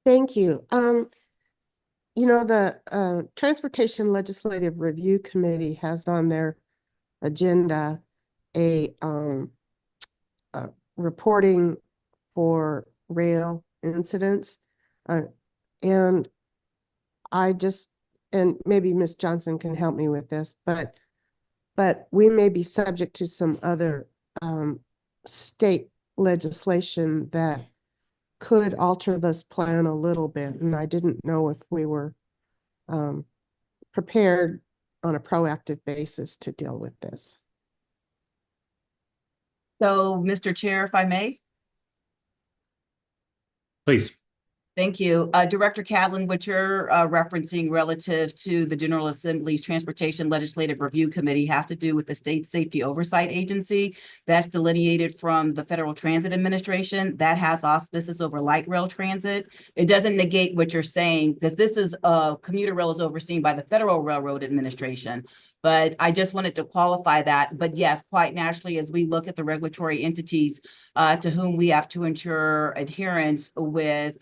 Thank you. You know, the Transportation Legislative Review Committee has on their agenda a reporting for rail incidents. And I just, and maybe Ms. Johnson can help me with this, but we may be subject to some other state legislation that could alter this plan a little bit. And I didn't know if we were prepared on a proactive basis to deal with this. So, Mr. Chair, if I may. Please. Thank you. Director Catlin, what you're referencing relative to the General Assembly's Transportation Legislative Review Committee has to do with the State Safety Oversight Agency that's delineated from the Federal Transit Administration that has auspices over light rail transit. It doesn't negate what you're saying, because this is commuter rail is overseen by the Federal Railroad Administration. But I just wanted to qualify that. But yes, quite naturally, as we look at the regulatory entities to whom we have to ensure adherence with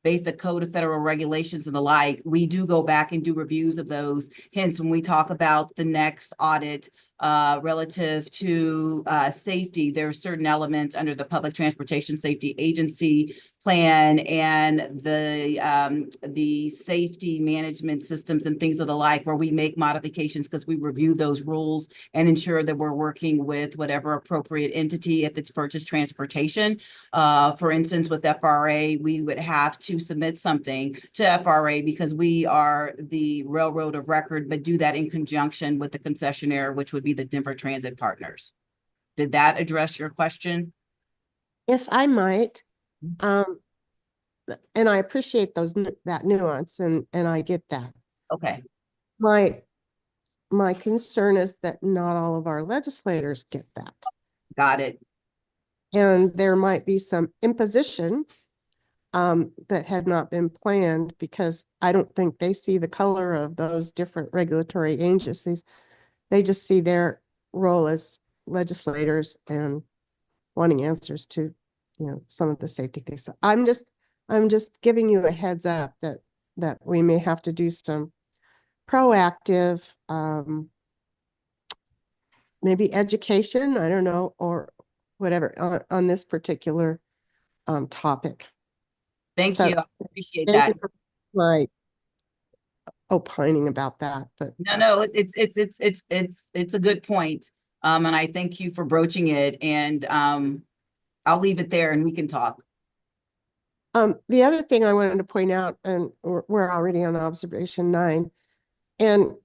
basic code of federal regulations and the like, we do go back and do reviews of those. Hence, when we talk about the next audit relative to safety, there are certain elements under the Public Transportation Safety Agency plan and the safety management systems and things of the like, where we make modifications because we review those rules and ensure that we're working with whatever appropriate entity if it's purchased transportation. For instance, with FRA, we would have to submit something to FRA because we are the railroad of record, but do that in conjunction with the concessionaire, which would be the Denver Transit Partners. Did that address your question? If I might, and I appreciate that nuance, and I get that. Okay. My concern is that not all of our legislators get that. Got it. And there might be some imposition that had not been planned, because I don't think they see the color of those different regulatory agencies. They just see their role as legislators and wanting answers to, some of the safety things. So I'm just giving you a heads up that we may have to do some proactive, maybe education, I don't know, or whatever on this particular topic. Thank you. I appreciate Thank that. you for my opining about that, but No, it's a good point. And I thank you for broaching it, and I'll leave it there and we can talk. The other thing I wanted to point out, and we're already on observation 9, and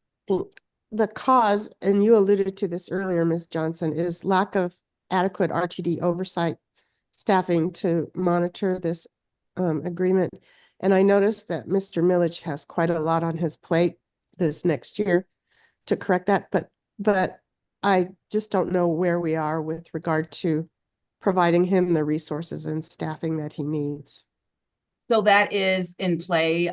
the cause, and you alluded to this earlier, Ms. Johnson, is lack of adequate RTD oversight staffing to monitor this agreement. And I noticed that Mr. Millage has quite a lot on his plate this next year to correct that, but I just don't know where we are with regard to providing him the resources and staffing that he needs. So that is in play.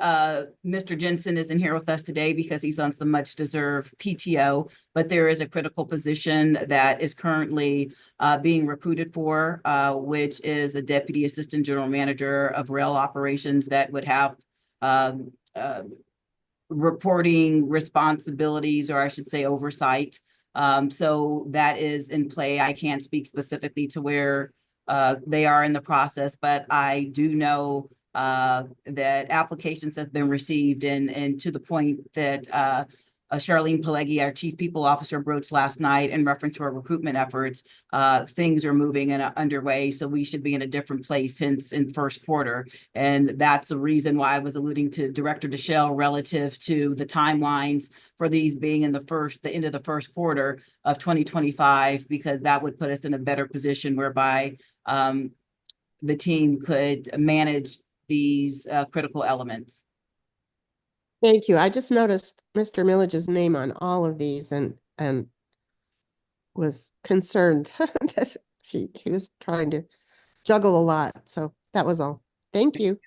Mr. Jensen isn't here with us today because he's on some much deserved PTO, but there is a critical position that is currently being recruited for, which is a Deputy Assistant General Manager of Rail Operations that would have reporting responsibilities, or I should say oversight. So that is in play. I can't speak specifically to where they are in the process, but I do know that applications have been received, and to the point that Charlene Pelleggi, our Chief People Officer, broached last night in reference to our recruitment efforts. Things are moving and underway, so we should be in a different place since in first quarter. And that's the reason why I was alluding to Director Deschelle relative to the timelines for these being in the end of the first quarter of 2025, because that would put us in a better position whereby the team could manage these critical elements. Thank you. I just noticed Mr. Millage's name on all of these and was concerned that he was trying to juggle a lot. So that was all. Thank you.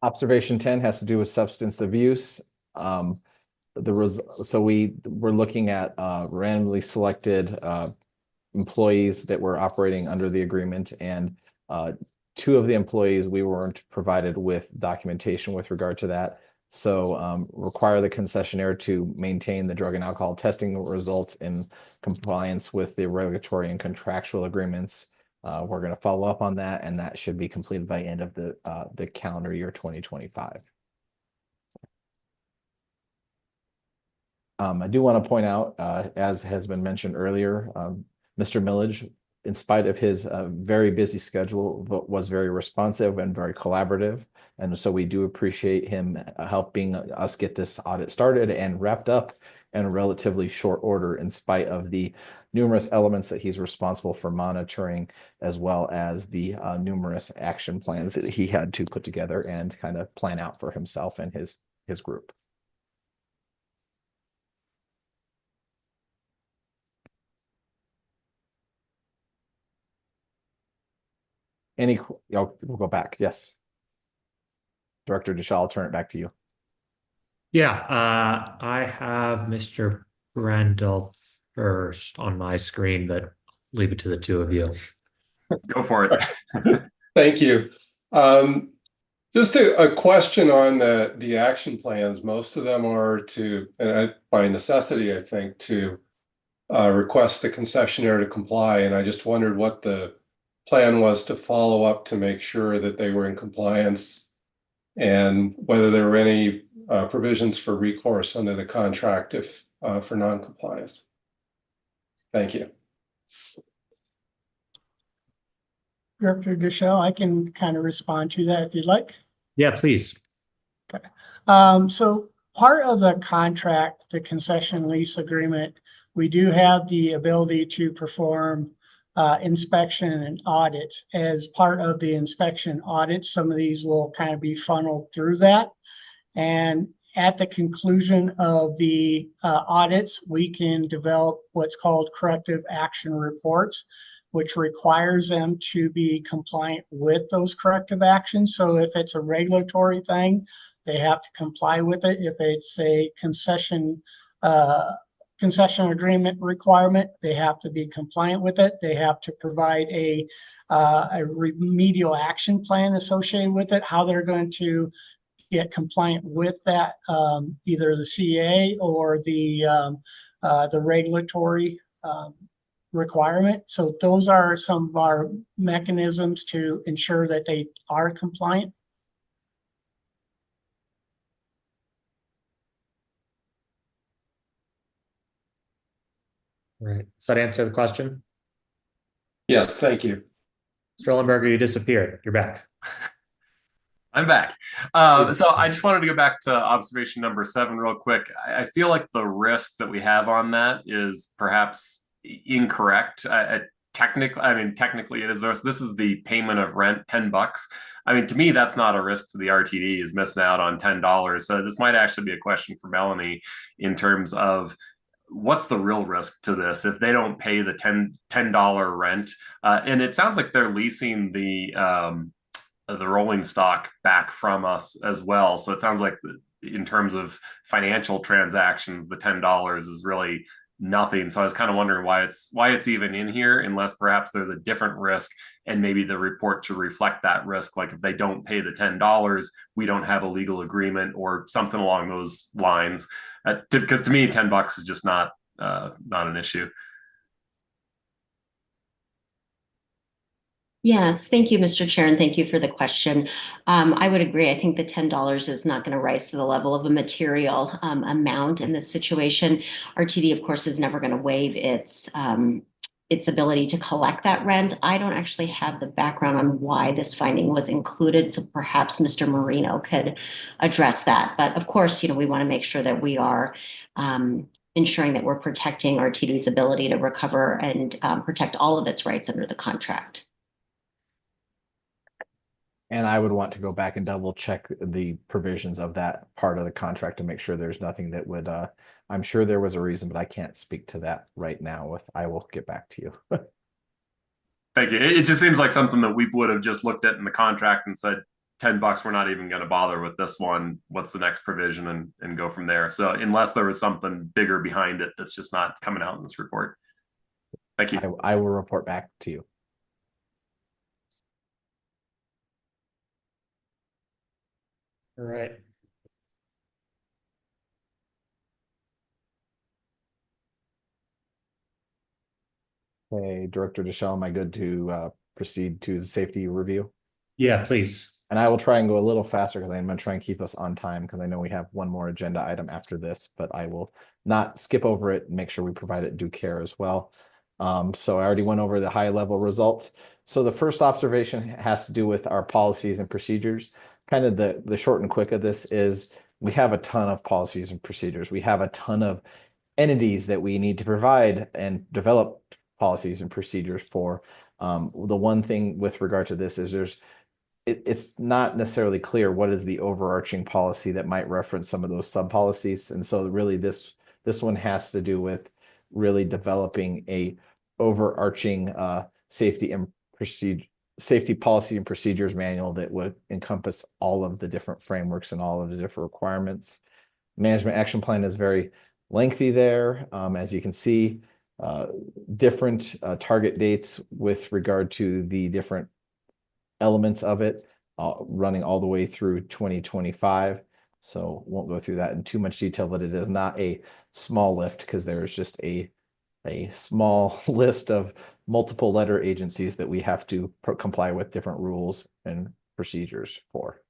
Observation 10 has to do with substance abuse. So we're looking at randomly selected employees that were operating under the agreement, and 2 of the employees we weren't provided with documentation with regard to that. So require the concessionaire to maintain the drug and alcohol testing results in compliance with the regulatory and contractual agreements. We're going to follow up on that, and that should be completed by end of the calendar year 2025. I do want to point out, as has been mentioned earlier, Mr. Millage, in spite of his very busy schedule, was very responsive and very collaborative. And so we do appreciate him helping us get this audit started and wrapped up in a relatively short order, in spite of the numerous elements that he's responsible for monitoring, as well as the numerous action plans that he had to put together and kind of plan out for himself and his group. We'll go back. Yes. Director Deschelle, I'll turn it back to you. Yeah, I have Mr. Brendel first on my screen, but leave it to the two of you. Go for it. Thank you. Just a question on the action plans. Most of them are to, by necessity, I think, to request the concessionaire to comply. And I just wondered what the plan was to follow up to make sure that they were in compliance, and whether there were any provisions for recourse under the contract if for non-compliance. Thank you. Director Deschel, I can kind of respond to that if you'd like. Yeah, please. So part of the contract, the concession lease agreement, we do have the ability to perform inspection and audits. As part of the inspection audits, some of these will kind of be funneled through that. And at the conclusion of the audits, we can develop what's called corrective action reports, which requires them to be compliant with those corrective actions. So if it's a regulatory thing, they have to comply with it. If it's a concession agreement requirement, they have to be compliant with it. They have to provide a remedial action plan associated with it, how they're going to get compliant with that, either the CA or the regulatory requirement. So those are some of our mechanisms to ensure that they are compliant. Right. Does that answer the question? Yes, thank you. Mr. Ellenberger, you disappeared. You're back. I'm back. So I just wanted to go back to observation number 7 real quick. I feel like the risk that we have on that is perhaps incorrect. Technically it is. This is the payment of rent, $10. I mean, to me, that's not a risk to the RTD, is missing out on $10. So this might actually be a question for Melanie in terms of what's the real risk to this if they don't pay the $10 rent. And it sounds like they're leasing the rolling stock back from us as well. So it sounds like in terms of financial transactions, the $10 is really nothing. So I was kind of wondering why it's even in here, unless perhaps there's a different risk and maybe the report to reflect that risk. Like if they don't pay the $10, we don't have a legal agreement or something along those lines. Because to me, $10 is just not an issue. Yes, thank you, Mr. Chair, and thank you for the question. I would agree. I think the $10 is not going to rise to the level of a material amount in this situation. RTD, of course, is never going to waive its ability to collect that rent. I don't actually have the background on why this finding was included, so perhaps Mr. Marino could address that. But of course, we want to make sure that we are ensuring that we're protecting RTD's ability to recover and protect all of its rights under the contract. And I would want to go back and double check the provisions of that part of the contract to make sure there's nothing that would, I'm sure there was a reason, but I can't speak to that right now. I will get back to you. Thank you. It just seems like something that we would have just looked at in the contract and said, $10, we're not even going to bother with this one. What's the next provision and go from there. So unless there was something bigger behind it, that's just not coming out in this report. Thank you. I will report back to you. All right. Okay, Director Deschel, am I good to proceed to the safety review? Yeah, please. And I will try and go a little faster because I'm going to try and keep us on time because I know we have one more agenda item after this, but I will not skip over it and make sure we provide it due care as well. So I already went over the high level results. So the first observation has to do with our policies and procedures. Kind of the short and quick of this is we have a ton of policies and procedures. We have a ton of entities that we need to provide and develop policies and procedures for. The one thing with regard to this is it's not necessarily clear what is the overarching policy that might reference some of those sub policies. And so really this one has to do with really developing a overarching safety policy and procedures manual that would encompass all of the different frameworks and all of the different requirements. Management action plan is very lengthy there. As you can see, different target dates with regard to the different elements of it, running all the way through 2025. So won't go through that in too much detail, but it is not a small lift because there is just a small list of multiple letter agencies that we have to comply with different rules and procedures for.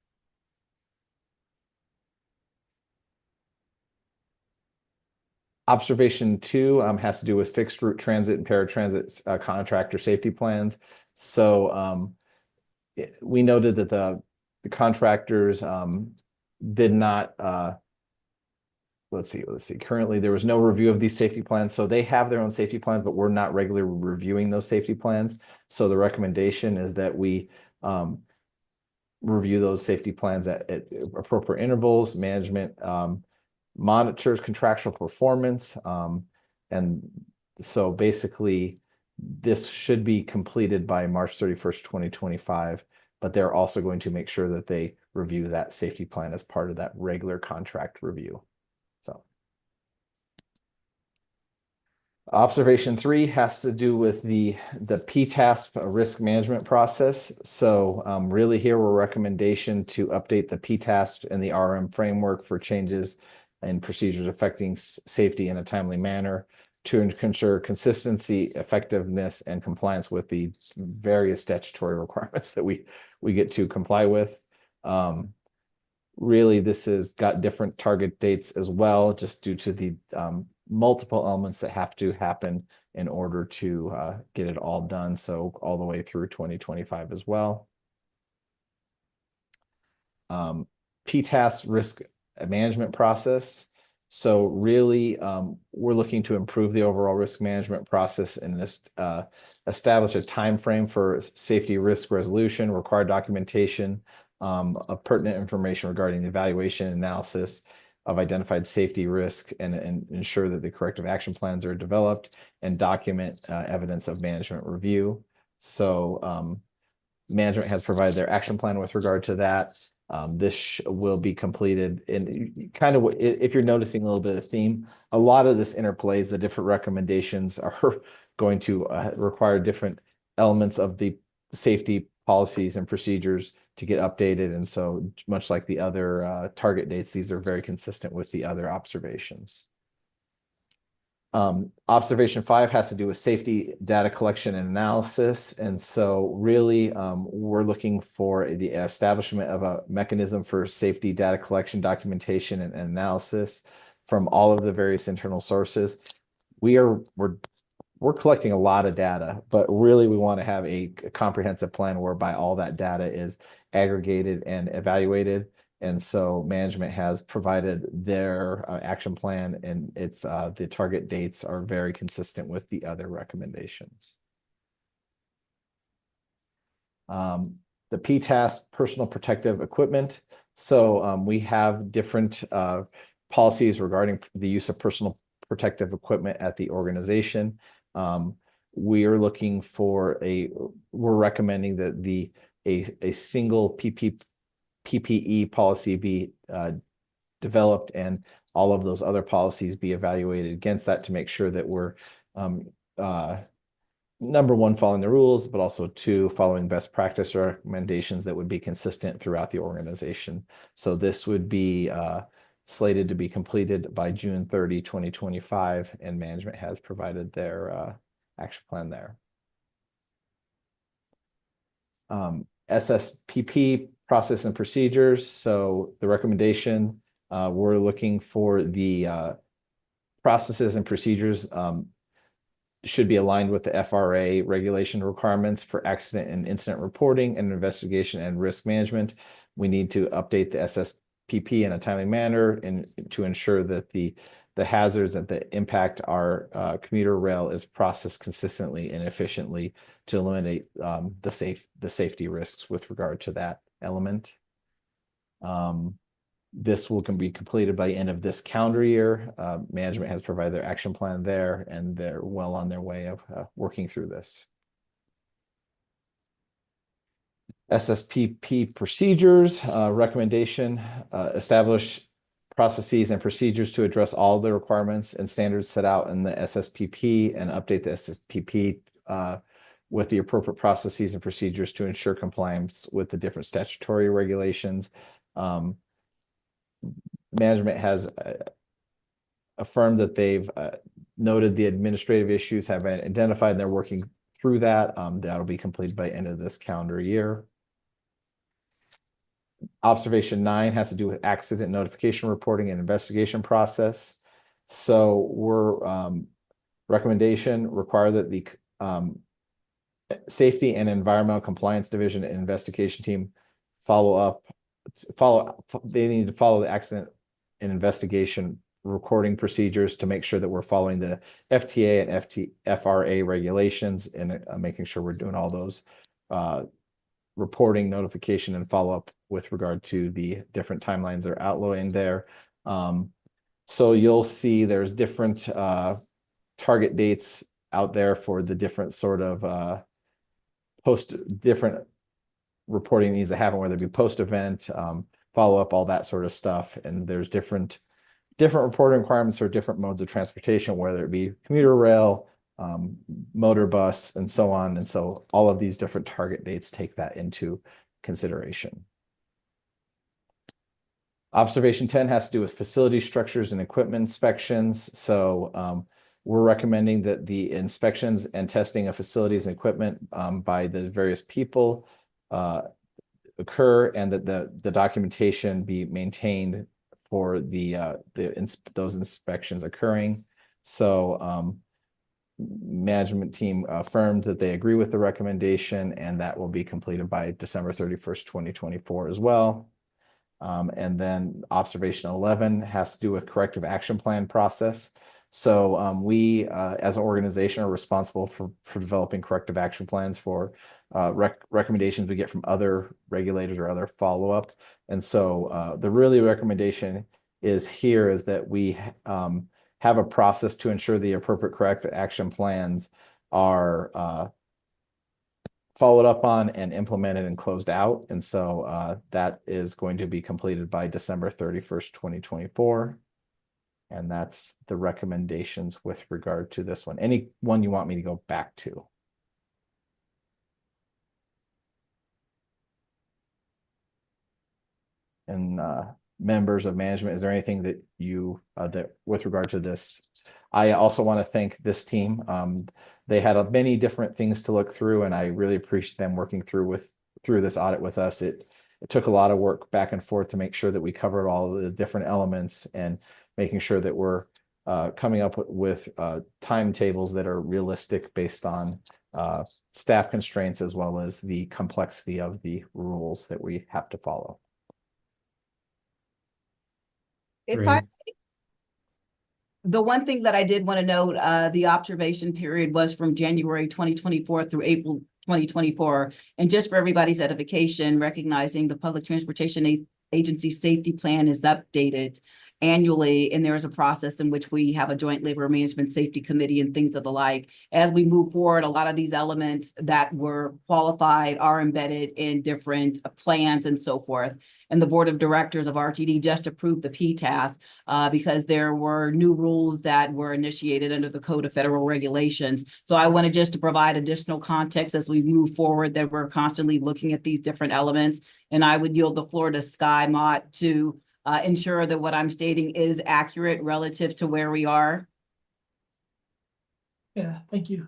Observation 2 has to do with fixed route transit and paratransit contractor safety plans. So we noted that the contractors did not let's see. Currently, there was no review of these safety plans. So they have their own safety plans, but we're not regularly reviewing those safety plans. So the recommendation is that we review those safety plans at appropriate intervals. Management monitors contractual performance. And so basically, this should be completed by March 31st, 2025. But they're also going to make sure that they review that safety plan as part of that regular contract review. So observation 3 has to do with the PTASP risk management process. So really here we're recommendation to update the PTASP and the RM framework for changes and procedures affecting safety in a timely manner to ensure consistency, effectiveness, and compliance with the various statutory requirements that we get to comply with. Really, this has got different target dates as well, just due to the multiple elements that have to happen in order to get it all done. So all the way through 2025 as well. PTAS risk management process. So really, we're looking to improve the overall risk management process and establish a time frame for safety risk resolution, required documentation of pertinent information regarding the evaluation and analysis of identified safety risk, and ensure that the corrective action plans are developed and document evidence of management review. So management has provided their action plan with regard to that. This will be completed, and kind of, if you're noticing a little bit of theme, a lot of this interplays. The different recommendations are going to require different elements of the safety policies and procedures to get updated. And so much like the other target dates, these are very consistent with the other observations. Observation 5 has to do with safety data collection and analysis. And so really, we're looking for the establishment of a mechanism for safety data collection, documentation, and analysis from all of the various internal sources. We're collecting a lot of data, but really we want to have a comprehensive plan whereby all that data is aggregated and evaluated. And so management has provided their action plan, and it's the target dates are very consistent with the other recommendations. The PTAS personal protective equipment. So we have different policies regarding the use of personal protective equipment at the organization. We are looking for we're recommending that a single PPE policy be developed, and all of those other policies be evaluated against that to make sure that we're number one, following the rules, but also 2, following best practice recommendations that would be consistent throughout the organization. So this would be slated to be completed by June 30, 2025, and management has provided their action plan there. SSPP process and procedures. So the recommendation, we're looking for the processes and procedures should be aligned with the FRA regulation requirements for accident and incident reporting and investigation and risk management. We need to update the SSPP in a timely manner and to ensure that the hazards that impact our commuter rail is processed consistently and efficiently to eliminate the safety risks with regard to that element. This can be completed by the end of this calendar year. Management has provided their action plan there, and they're well on their way of working through this. SSPP procedures recommendation, establish processes and procedures to address all the requirements and standards set out in the SSPP and update the SSPP with the appropriate processes and procedures to ensure compliance with the different statutory regulations. Management has affirmed that they've noted the administrative issues have been identified and they're working through that. That'll be completed by end of this calendar year. Observation 9 has to do with accident notification reporting and investigation process. So we're recommendation require that the Safety and Environmental Compliance Division and Investigation Team they need to follow the accident and investigation recording procedures to make sure that we're following the FTA and FRA regulations and making sure we're doing all those reporting, notification, and follow-up with regard to the different timelines they're outlining there. So you'll see there's different target dates out there for the different sort of different reporting needs to happen, whether it be post-event, follow-up, all that sort of stuff. And there's different reporting requirements for different modes of transportation, whether it be commuter rail, motor bus, and so on. And so all of these different target dates take that into consideration. Observation 10 has to do with facility structures and equipment inspections. So we're recommending that the inspections and testing of facilities and equipment by the various people occur, and that the documentation be maintained for those inspections occurring. So management team affirmed that they agree with the recommendation, and that will be completed by December 31st, 2024 as well. And then observation 11 has to do with corrective action plan process. So we as an organization are responsible for developing corrective action plans for recommendations we get from other regulators or other follow-up. And so the really recommendation is that we have a process to ensure the appropriate corrective action plans are followed up on and implemented and closed out. And so that is going to be completed by December 31st, 2024. And that's the recommendations with regard to this one. Any one you want me to go back to? And members of management, is there anything that you that with regard to this? I also want to thank this team. They had many different things to look through, and I really appreciate them working through this audit with us. It took a lot of work back and forth to make sure that we covered all of the different elements and making sure that we're coming up with timetables that are realistic based on staff constraints as well as the complexity of the rules that we have to follow. The one thing that I did want to note, the observation period was from January 2024 through April 2024. And just for everybody's edification, recognizing the Public Transportation Agency Safety Plan is updated annually, and there is a process in which we have a joint labor management safety committee and things of the like. As we move forward, a lot of these elements that were qualified are embedded in different plans and so forth. And the board of directors of RTD just approved the PTAS because there were new rules that were initiated under the Code of Federal Regulations. So I wanted just to provide additional context as we move forward that we're constantly looking at these different elements. And I would yield the floor to Sky Mott to ensure that what I'm stating is accurate relative to where we are. Yeah, thank you.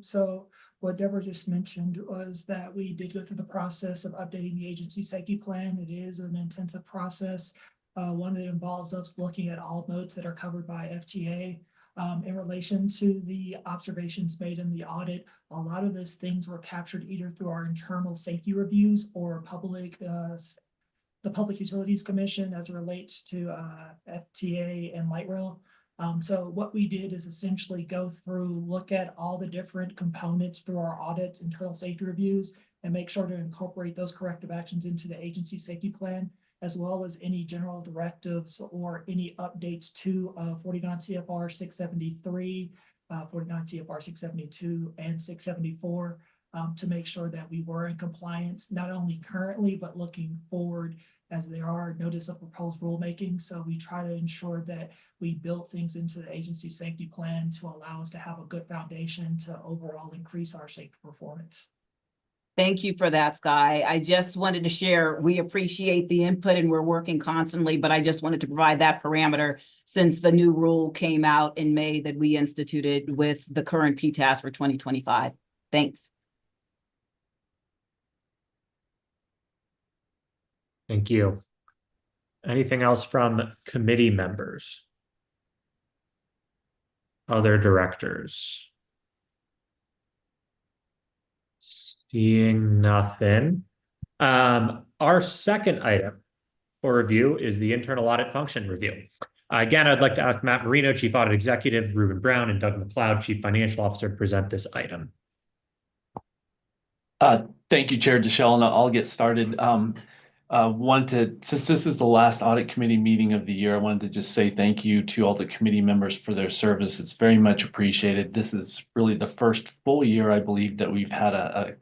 So what Deborah just mentioned was that we did go through the process of updating the agency safety plan. It is an intensive process, one that involves us looking at all modes that are covered by FTA. In relation to the observations made in the audit, a lot of those things were captured either through our internal safety reviews or the Public Utilities Commission as it relates to FTA and light rail. So what we did is essentially go through, look at all the different components through our audits, internal safety reviews, and make sure to incorporate those corrective actions into the agency safety plan, as well as any general directives or any updates to 49 CFR 673, 49 CFR 672, and 674 to make sure that we were in compliance, not only currently, but looking forward as there are notice of proposed rulemaking. So we try to ensure that we build things into the agency safety plan to allow us to have a good foundation to overall increase our safety performance. Thank you for that, Sky. I just wanted to share, we appreciate the input and we're working constantly, but I just wanted to provide that parameter since the new rule came out in May that we instituted with the current PTAS for 2025. Thanks. Thank you. Anything else from committee members? Other directors? Seeing nothing. Our second item for review is the internal audit function review. Again, I'd like to ask Matt Marino, Chief Audit Executive, Ruben Brown, and Doug McLeod, Chief Financial Officer, to present this item. Thank you, Chair Deschel, and I'll get started. Since this is the last audit committee meeting of the year, I wanted to just say thank you to all the committee members for their service. It's very much appreciated. This is really the first full year, I believe, that we've had a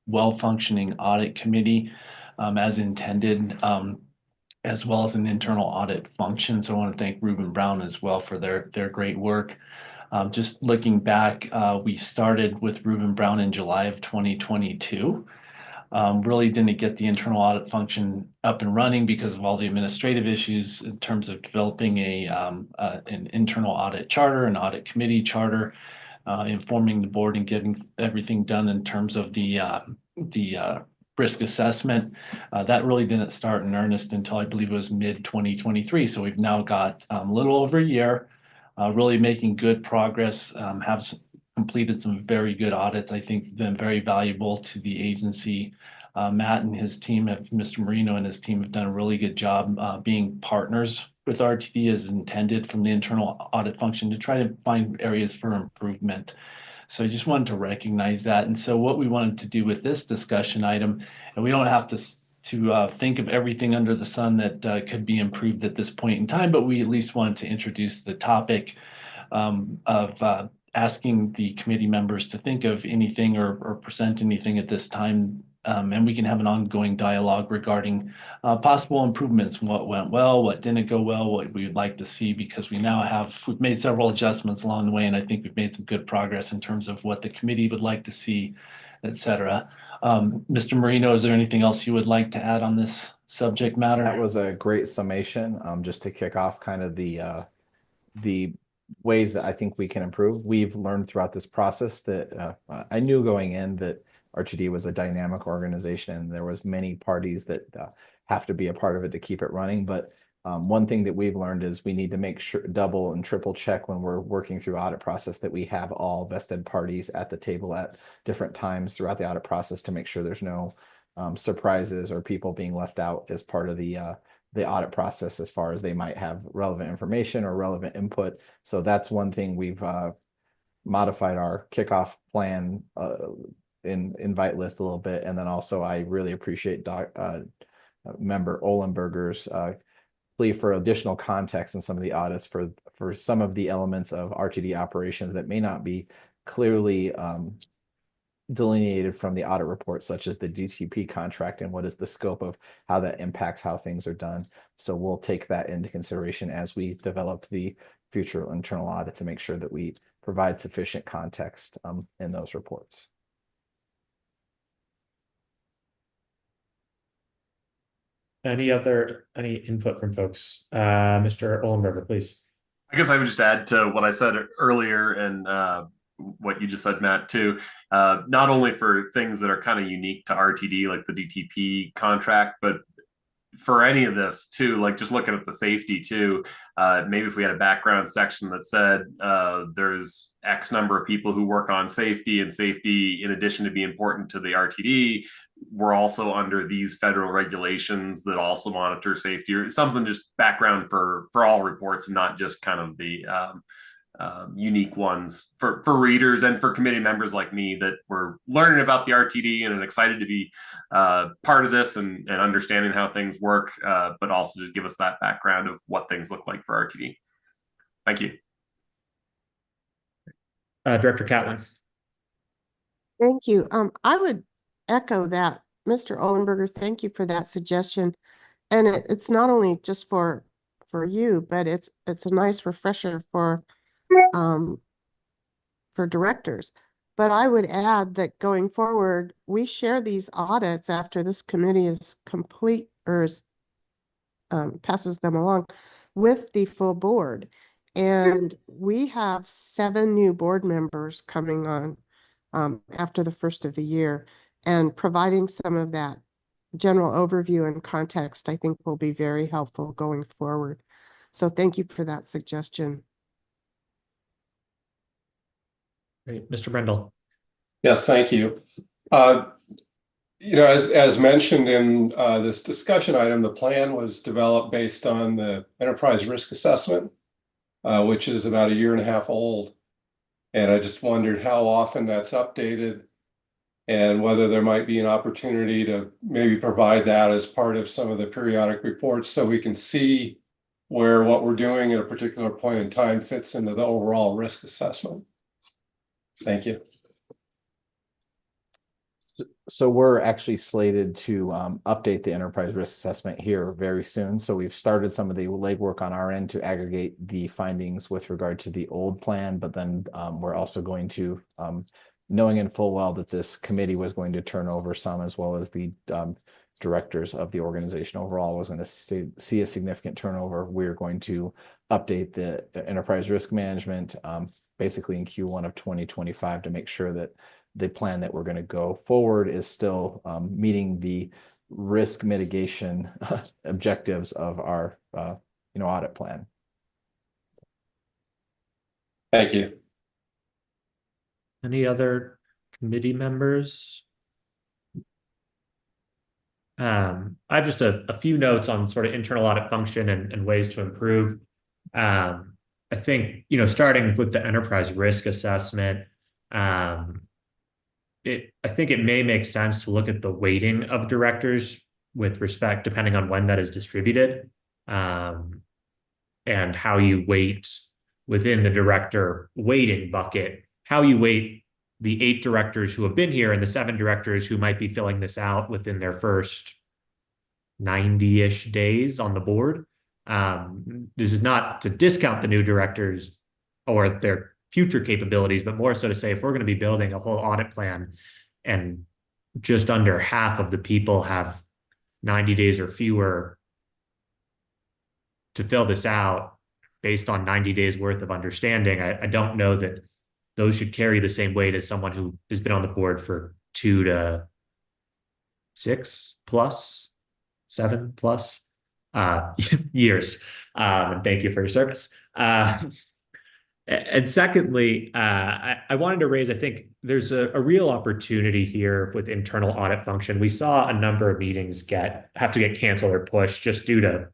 well-functioning audit committee as intended, as well as an internal audit function. So I want to thank Ruben Brown as well for their great work. Just looking back, we started with Ruben Brown in July of 2022. Really didn't get the internal audit function up and running because of all the administrative issues in terms of developing an internal audit charter, an audit committee charter, informing the board and getting everything done in terms of the risk assessment. That really didn't start in earnest until I believe it was mid-2023. So we've now got a little over a year, really making good progress, have completed some very good audits. I think been very valuable to the agency. Matt and his team, Mr. Marino and his team have done a really good job being partners with RTD as intended from the internal audit function to try to find areas for improvement. So I just wanted to recognize that. And so what we wanted to do with this discussion item, and we don't have to think of everything under the sun that could be improved at this point in time, but we at least wanted to introduce the topic of asking the committee members to think of anything or present anything at this time. And we can have an ongoing dialogue regarding possible improvements, what went well, what didn't go well, what we would like to see, because we've made several adjustments along the way, and I think we've made some good progress in terms of what the committee would like to see, et cetera. Mr. Marino, is there anything else you would like to add on this subject matter? That was a great summation. Just to kick off kind of the ways that I think we can improve. We've learned throughout this process that I knew going in that RTD was a dynamic organization and there was many parties that have to be a part of it to keep it running. But one thing that we've learned is we need to make sure double and triple check when we're working through audit process that we have all vested parties at the table at different times throughout the audit process to make sure there's no surprises or people being left out as part of the audit process as far as they might have relevant information or relevant input. So that's one thing we've modified our kickoff plan invite list a little bit. And then also I really appreciate member Olenberger's plea for additional context in some of the audits for some of the elements of RTD operations that may not be clearly delineated from the audit report, such as the DTP contract and what is the scope of how that impacts how things are done. So we'll take that into consideration as we develop the future internal audit to make sure that we provide sufficient context in those reports. Any input from folks? Mr. Olenberger, please. I guess I would just add to what I said earlier and what you just said, Matt, too. Not only for things that are kind of unique to RTD, like the DTP contract, but for any of this too, like just looking at the safety too, maybe if we had a background section that said there's X number of people who work on safety, and safety, in addition to be important to the RTD, we're also under these federal regulations that also monitor safety, or something, just background for all reports and not just kind of the unique ones for readers and for committee members like me that were learning about the RTD and excited to be part of this and understanding how things work, but also just give us that background of what things look like for RTD. Thank you. Director Catlin. Thank you. I would echo that. Mr. Olenberger, thank you for that suggestion. And it's not only just for you, but it's a nice refresher for directors. But I would add that going forward, we share these audits after this committee is complete or is passes them along with the full board. And we have 7 new board members coming on after the first of the year, and providing some of that general overview and context, I think will be very helpful going forward. So thank you for that suggestion. Great. Mr. Brendel. Yes, thank you. As mentioned in this discussion item, the plan was developed based on the enterprise risk assessment, which is about 1.5 years old. And I just wondered how often that's updated and whether there might be an opportunity to maybe provide that as part of some of the periodic reports so we can see where what we're doing at a particular point in time fits into the overall risk assessment. Thank you. So we're actually slated to update the enterprise risk assessment here very soon. So we've started some of the legwork on our end to aggregate the findings with regard to the old plan, but then we're also going to, knowing in full well that this committee was going to turn over some, as well as the directors of the organization overall was going to see a significant turnover. We're going to update the enterprise risk management basically in Q1 of 2025 to make sure that the plan that we're going to go forward is still meeting the risk mitigation objectives of our audit plan. Thank you. Any other committee members? I have just a few notes on sort of internal audit function and ways to improve. I think, starting with the enterprise risk assessment, I think it may make sense to look at the weighting of directors with respect, depending on when that is distributed, and how you weight within the director weighting bucket, how you weight the 8 directors who have been here and the 7 directors who might be filling this out within their first 90-ish days on the board. This is not to discount the new directors or their future capabilities, but more so to say, if we're going to be building a whole audit plan and just under half of the people have 90 days or fewer to fill this out based on 90 days worth of understanding, I don't know that those should carry the same weight as someone who has been on the board for 2 to 6 plus, 7 plus years. And thank you for your service. And secondly, I wanted to raise, I think there's a real opportunity here with internal audit function. We saw a number of meetings have to get canceled or pushed just due to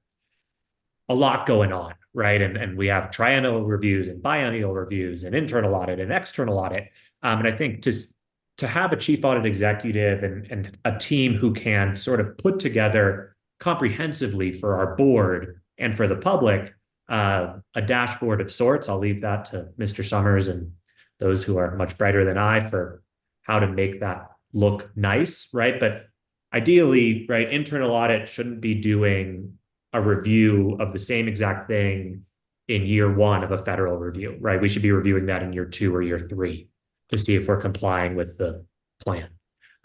a lot going on, right? And we have triennial reviews and biennial reviews and internal audit and external audit. And I think to have a chief audit executive and a team who can sort of put together comprehensively for our board and for the public a dashboard of sorts. I'll leave that to Mr. Summers and those who are much brighter than I for how to make that look nice, right? But ideally, right, internal audit shouldn't be doing a review of the same exact thing in year 1 of a federal review, right? We should be reviewing that in year 2 or year 3 to see if we're complying with the plan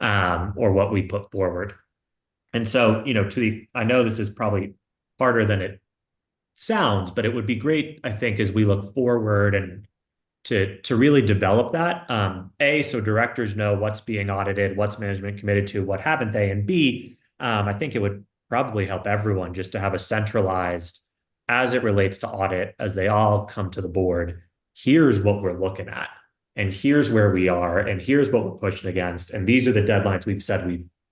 or what we put forward. And so, I know this is probably harder than it sounds, but it would be great, I think, as we look forward and to really develop that. So directors know what's being audited, what's management committed to, what haven't they, and B, I think it would probably help everyone just to have a centralized, as it relates to audit, as they all come to the board, here's what we're looking at, and here's where we are, and here's what we're pushing against, and these are the deadlines we've said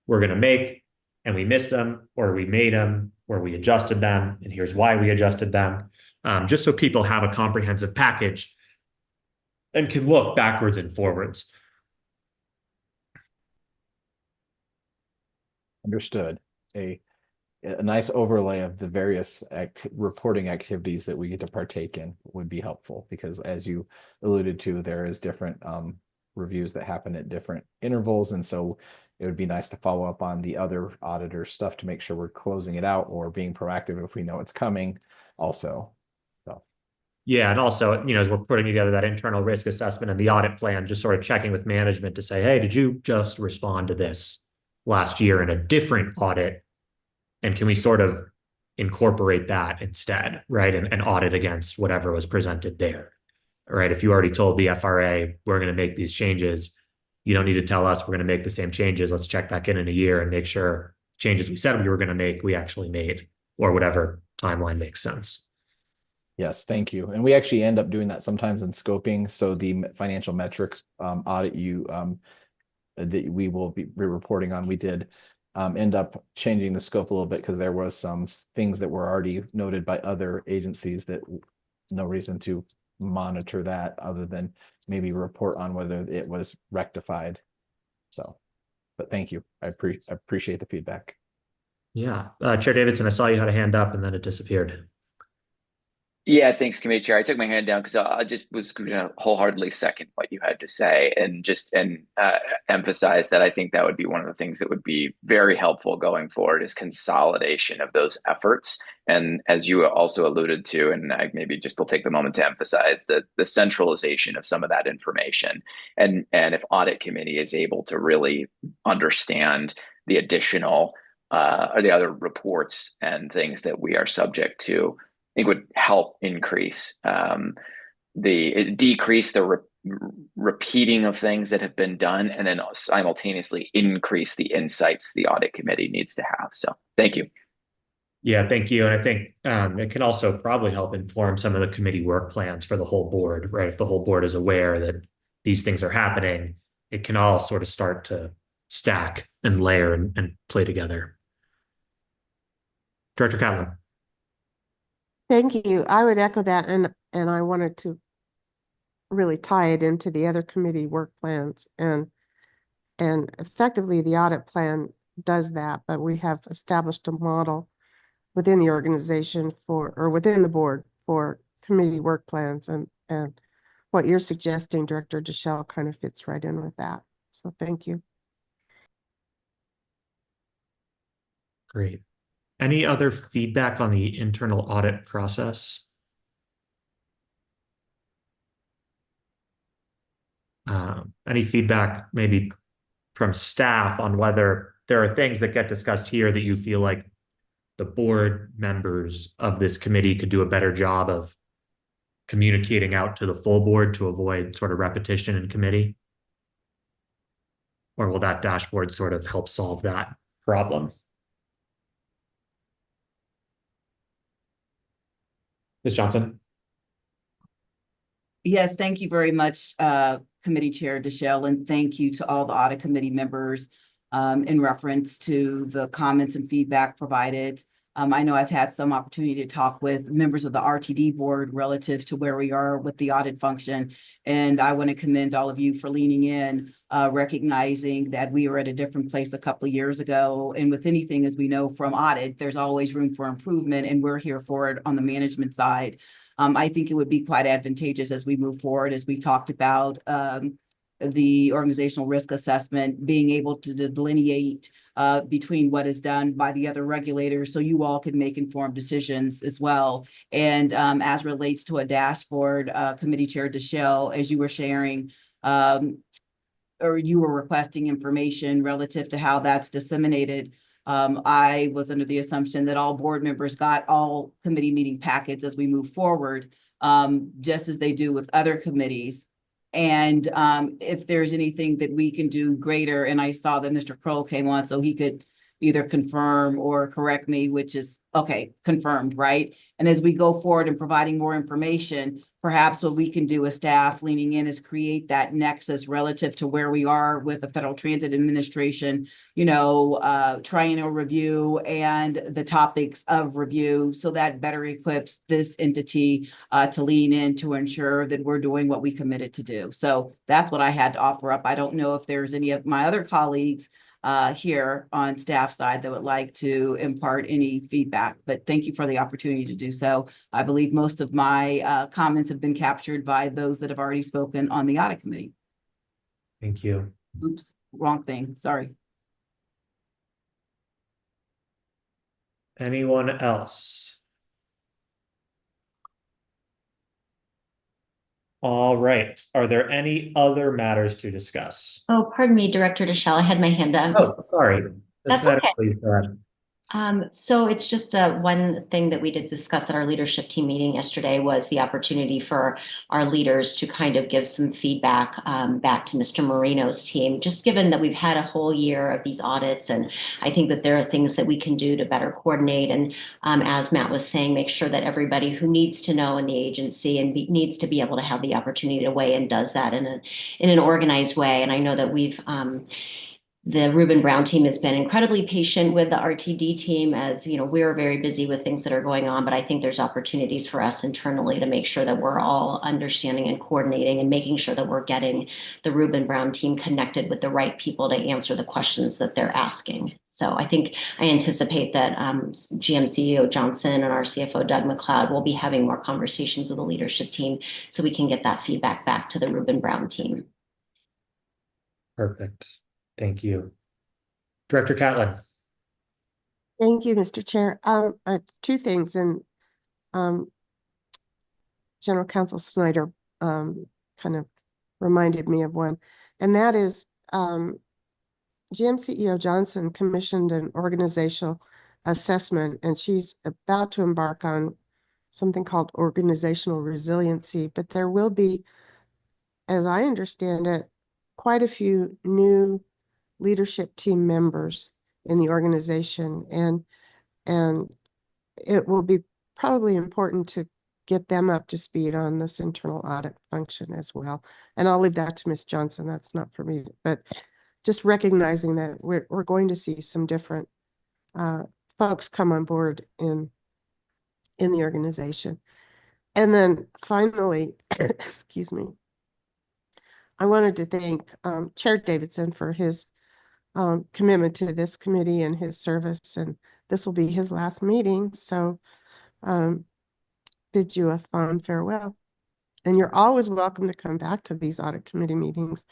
we're going to make, and we missed them, or we made them, or we adjusted them, and here's why we adjusted them, just so people have a comprehensive package and can look backwards and forwards. Understood. A nice overlay of the various reporting activities that we get to partake in would be helpful, because as you alluded to, there is different reviews that happen at different intervals. And so it would be nice to follow up on the other auditor stuff to make sure we're closing it out or being proactive if we know it's coming also. So. Yeah, and also, as we're putting together that internal risk assessment and the audit plan, just sort of checking with management to say, hey, did you just respond to this last year in a different audit? And can we sort of incorporate that instead, right? And audit against whatever was presented there, right? If you already told the FRA, we're going to make these changes, you don't need to tell us we're going to make the same changes. Let's check back in a year and make sure changes we said we were going to make, we actually made, or whatever timeline makes sense. Yes, thank you. And we actually end up doing that sometimes in scoping. So the financial metrics audit that we will be reporting on, we did end up changing the scope a little bit because there was some things that were already noted by other agencies that no reason to monitor that other than maybe report on whether it was rectified. So, but thank you. I appreciate the feedback. Yeah. Chair Davidson, I saw you had a hand up and then it disappeared. Yeah, thanks, Committee Chair. I took my hand down because I just was going to wholeheartedly second what you had to say and emphasize that I think that would be one of the things that would be very helpful going forward is consolidation of those efforts. And as you also alluded to, and I maybe just will take the moment to emphasize the centralization of some of that information. And if Audit Committee is able to really understand the additional or the other reports and things that we are subject to, I think would help increase decrease the repeating of things that have been done, and then simultaneously increase the insights the audit committee needs to have. So thank you. Yeah, thank you. And I think it can also probably help inform some of the committee work plans for the whole board, right? If the whole board is aware that these things are happening, it can all sort of start to stack and layer and play together. Director Catlin. Thank you. I would echo that, and I wanted to really tie it into the other committee work plans, and effectively the audit plan does that, but we have established a model within the organization or within the board for committee work plans, and what you're suggesting, Director Deschel, kind of fits right in with that. So thank you. Great. Any other feedback on the internal audit process? Any feedback maybe from staff on whether there are things that get discussed here that you feel like the board members of this committee could do a better job of communicating out to the full board to avoid sort of repetition in committee? Or will that dashboard sort of help solve that problem? Ms. Johnson? Yes, thank you very much, Committee Chair Deschel, and thank you to all the audit committee members in reference to the comments and feedback provided. I know I've had some opportunity to talk with members of the RTD board relative to where we are with the audit function. And I want to commend all of you for leaning in, recognizing that we were at a different place a couple of years ago. And with anything, as we know from audit, there's always room for improvement, and we're here for it on the management side. I think it would be quite advantageous as we move forward, as we talked about the organizational risk assessment, being able to delineate between what is done by the other regulators, so you all can make informed decisions as well. And as relates to a dashboard, Committee Chair Deschel, as you were sharing, or you were requesting information relative to how that's disseminated, I was under the assumption that all board members got all committee meeting packets as we move forward, just as they do with other committees. And if there's anything that we can do greater, and I saw that Mr. Kroll came on, so he could either confirm or correct me, which is okay, confirmed, right? And as we go forward in providing more information, perhaps what we can do as staff leaning in is create that nexus relative to where we are with the Federal Transit Administration, triennial review and the topics of review, so that better equips this entity to lean in to ensure that we're doing what we committed to do. So that's what I had to offer up. I don't know if there's any of my other colleagues here on staff side that would like to impart any feedback, but thank you for the opportunity to do so. I believe most of my comments have been captured by those that have already spoken on the audit committee. Thank you. Oops, wrong thing, sorry. Anyone else? All right. Are there any other matters to discuss? Oh, pardon me, Director Deschelle, I had my hand up. Oh, sorry. Ms. That's Snyder, okay. please go ahead. So it's just one thing that we did discuss at our leadership team meeting yesterday was the opportunity for our leaders to kind of give some feedback back to Mr. Marino's team, just given that we've had a whole year of these audits. And I think that there are things that we can do to better coordinate. And as Matt was saying, make sure that everybody who needs to know in the agency and needs to be able to have the opportunity to weigh in does that in an organized way. And I know that the Reuben Brown team has been incredibly patient with the RTD team, as you know, we're very busy with things that are going on, but I think there's opportunities for us internally to make sure that we're all understanding and coordinating and making sure that we're getting the Reuben Brown team connected with the right people to answer the questions that they're asking. So I anticipate that GM CEO Johnson and our CFO Doug McLeod will be having more conversations with the leadership team so we can get that feedback back to the Reuben Brown team. Perfect. Thank you. Director Catlin. Thank you, Mr. Chair. Two things, and General Counsel Snyder kind of reminded me of one, and that is GM CEO Johnson commissioned an organizational assessment, and she's about to embark on something called organizational resiliency, but there will be, as I understand it, quite a few new leadership team members in the organization, and it will be probably important to get them up to speed on this internal audit function as well. And I'll leave that to Ms. Johnson. That's not for me, but just recognizing that we're going to see some different folks come on board in the organization. And then finally, excuse me, I wanted to thank Chair Davidson for his commitment to this committee and his service, and this will be his last meeting, so bid you a fond farewell. And you're always welcome to come back to these audit committee meetings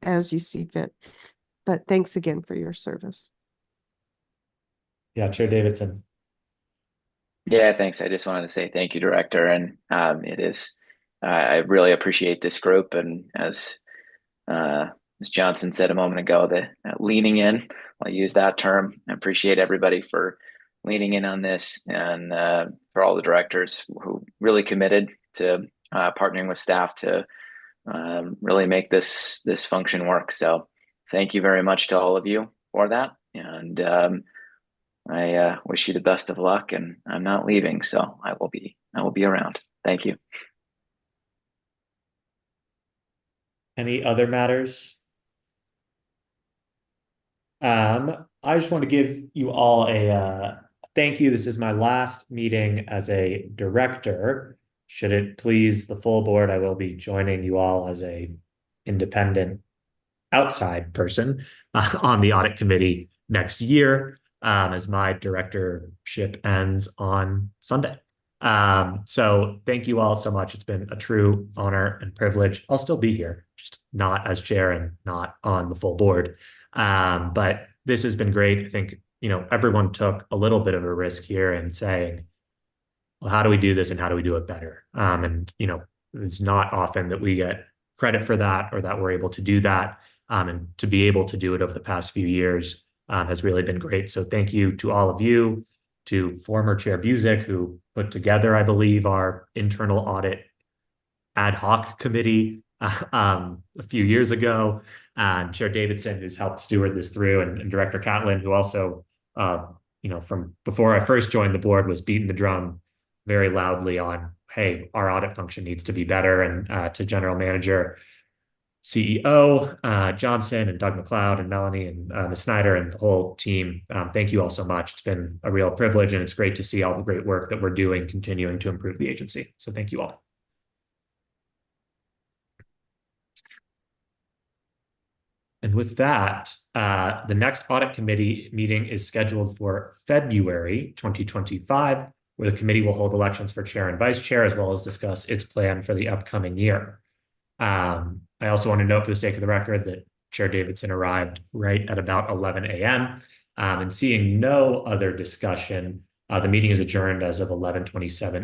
as you see fit. But thanks again for your service. Yeah, Chair Davidson. Yeah, thanks. I just wanted to say thank you, Director. And I really appreciate this group. And as Ms. Johnson said a moment ago, the leaning in, I'll use that term. I appreciate everybody for leaning in on this, and for all the directors who really committed to partnering with staff to really make this function work. So thank you very much to all of you for that. And I wish you the best of luck, and I'm not leaving, so I will be around. Thank you. Any other matters? I just want to give you all a thank you. This is my last meeting as a director. Should it please the full board, I will be joining you all as a independent outside person on the audit committee next year, as my directorship ends on Sunday. So thank you all so much. It's been a true honor and privilege. I'll still be here, just not as chair and not on the full board. But this has been great. I think, everyone took a little bit of a risk here in saying, well, how do we do this and how do we do it better? And it's not often that we get credit for that or that we're able to do that. And to be able to do it over the past few years has really been great. So thank you to all of you, to former Chair Busick, who put together, I believe, our internal audit ad hoc committee a few years ago, and Chair Davidson, who's helped steward this through, and Director Catlin, who also, from before I first joined the board, was beating the drum very loudly on, hey, our audit function needs to be better, and to General Manager, CEO Johnson, and Doug McLeod, and Melanie, and Ms. Snyder, and the whole team. Thank you all so much. It's been a real privilege, and it's great to see all the great work that we're doing, continuing to improve the agency. So thank you all. And with that, the next audit committee meeting is scheduled for February 2025, where the committee will hold elections for chair and vice chair, as well as discuss its plan for the upcoming year. I also want to note for the sake of the record that Chair Davidson arrived right at about 11 a.m. And seeing no other discussion, the meeting is adjourned as of 11:27 a.m.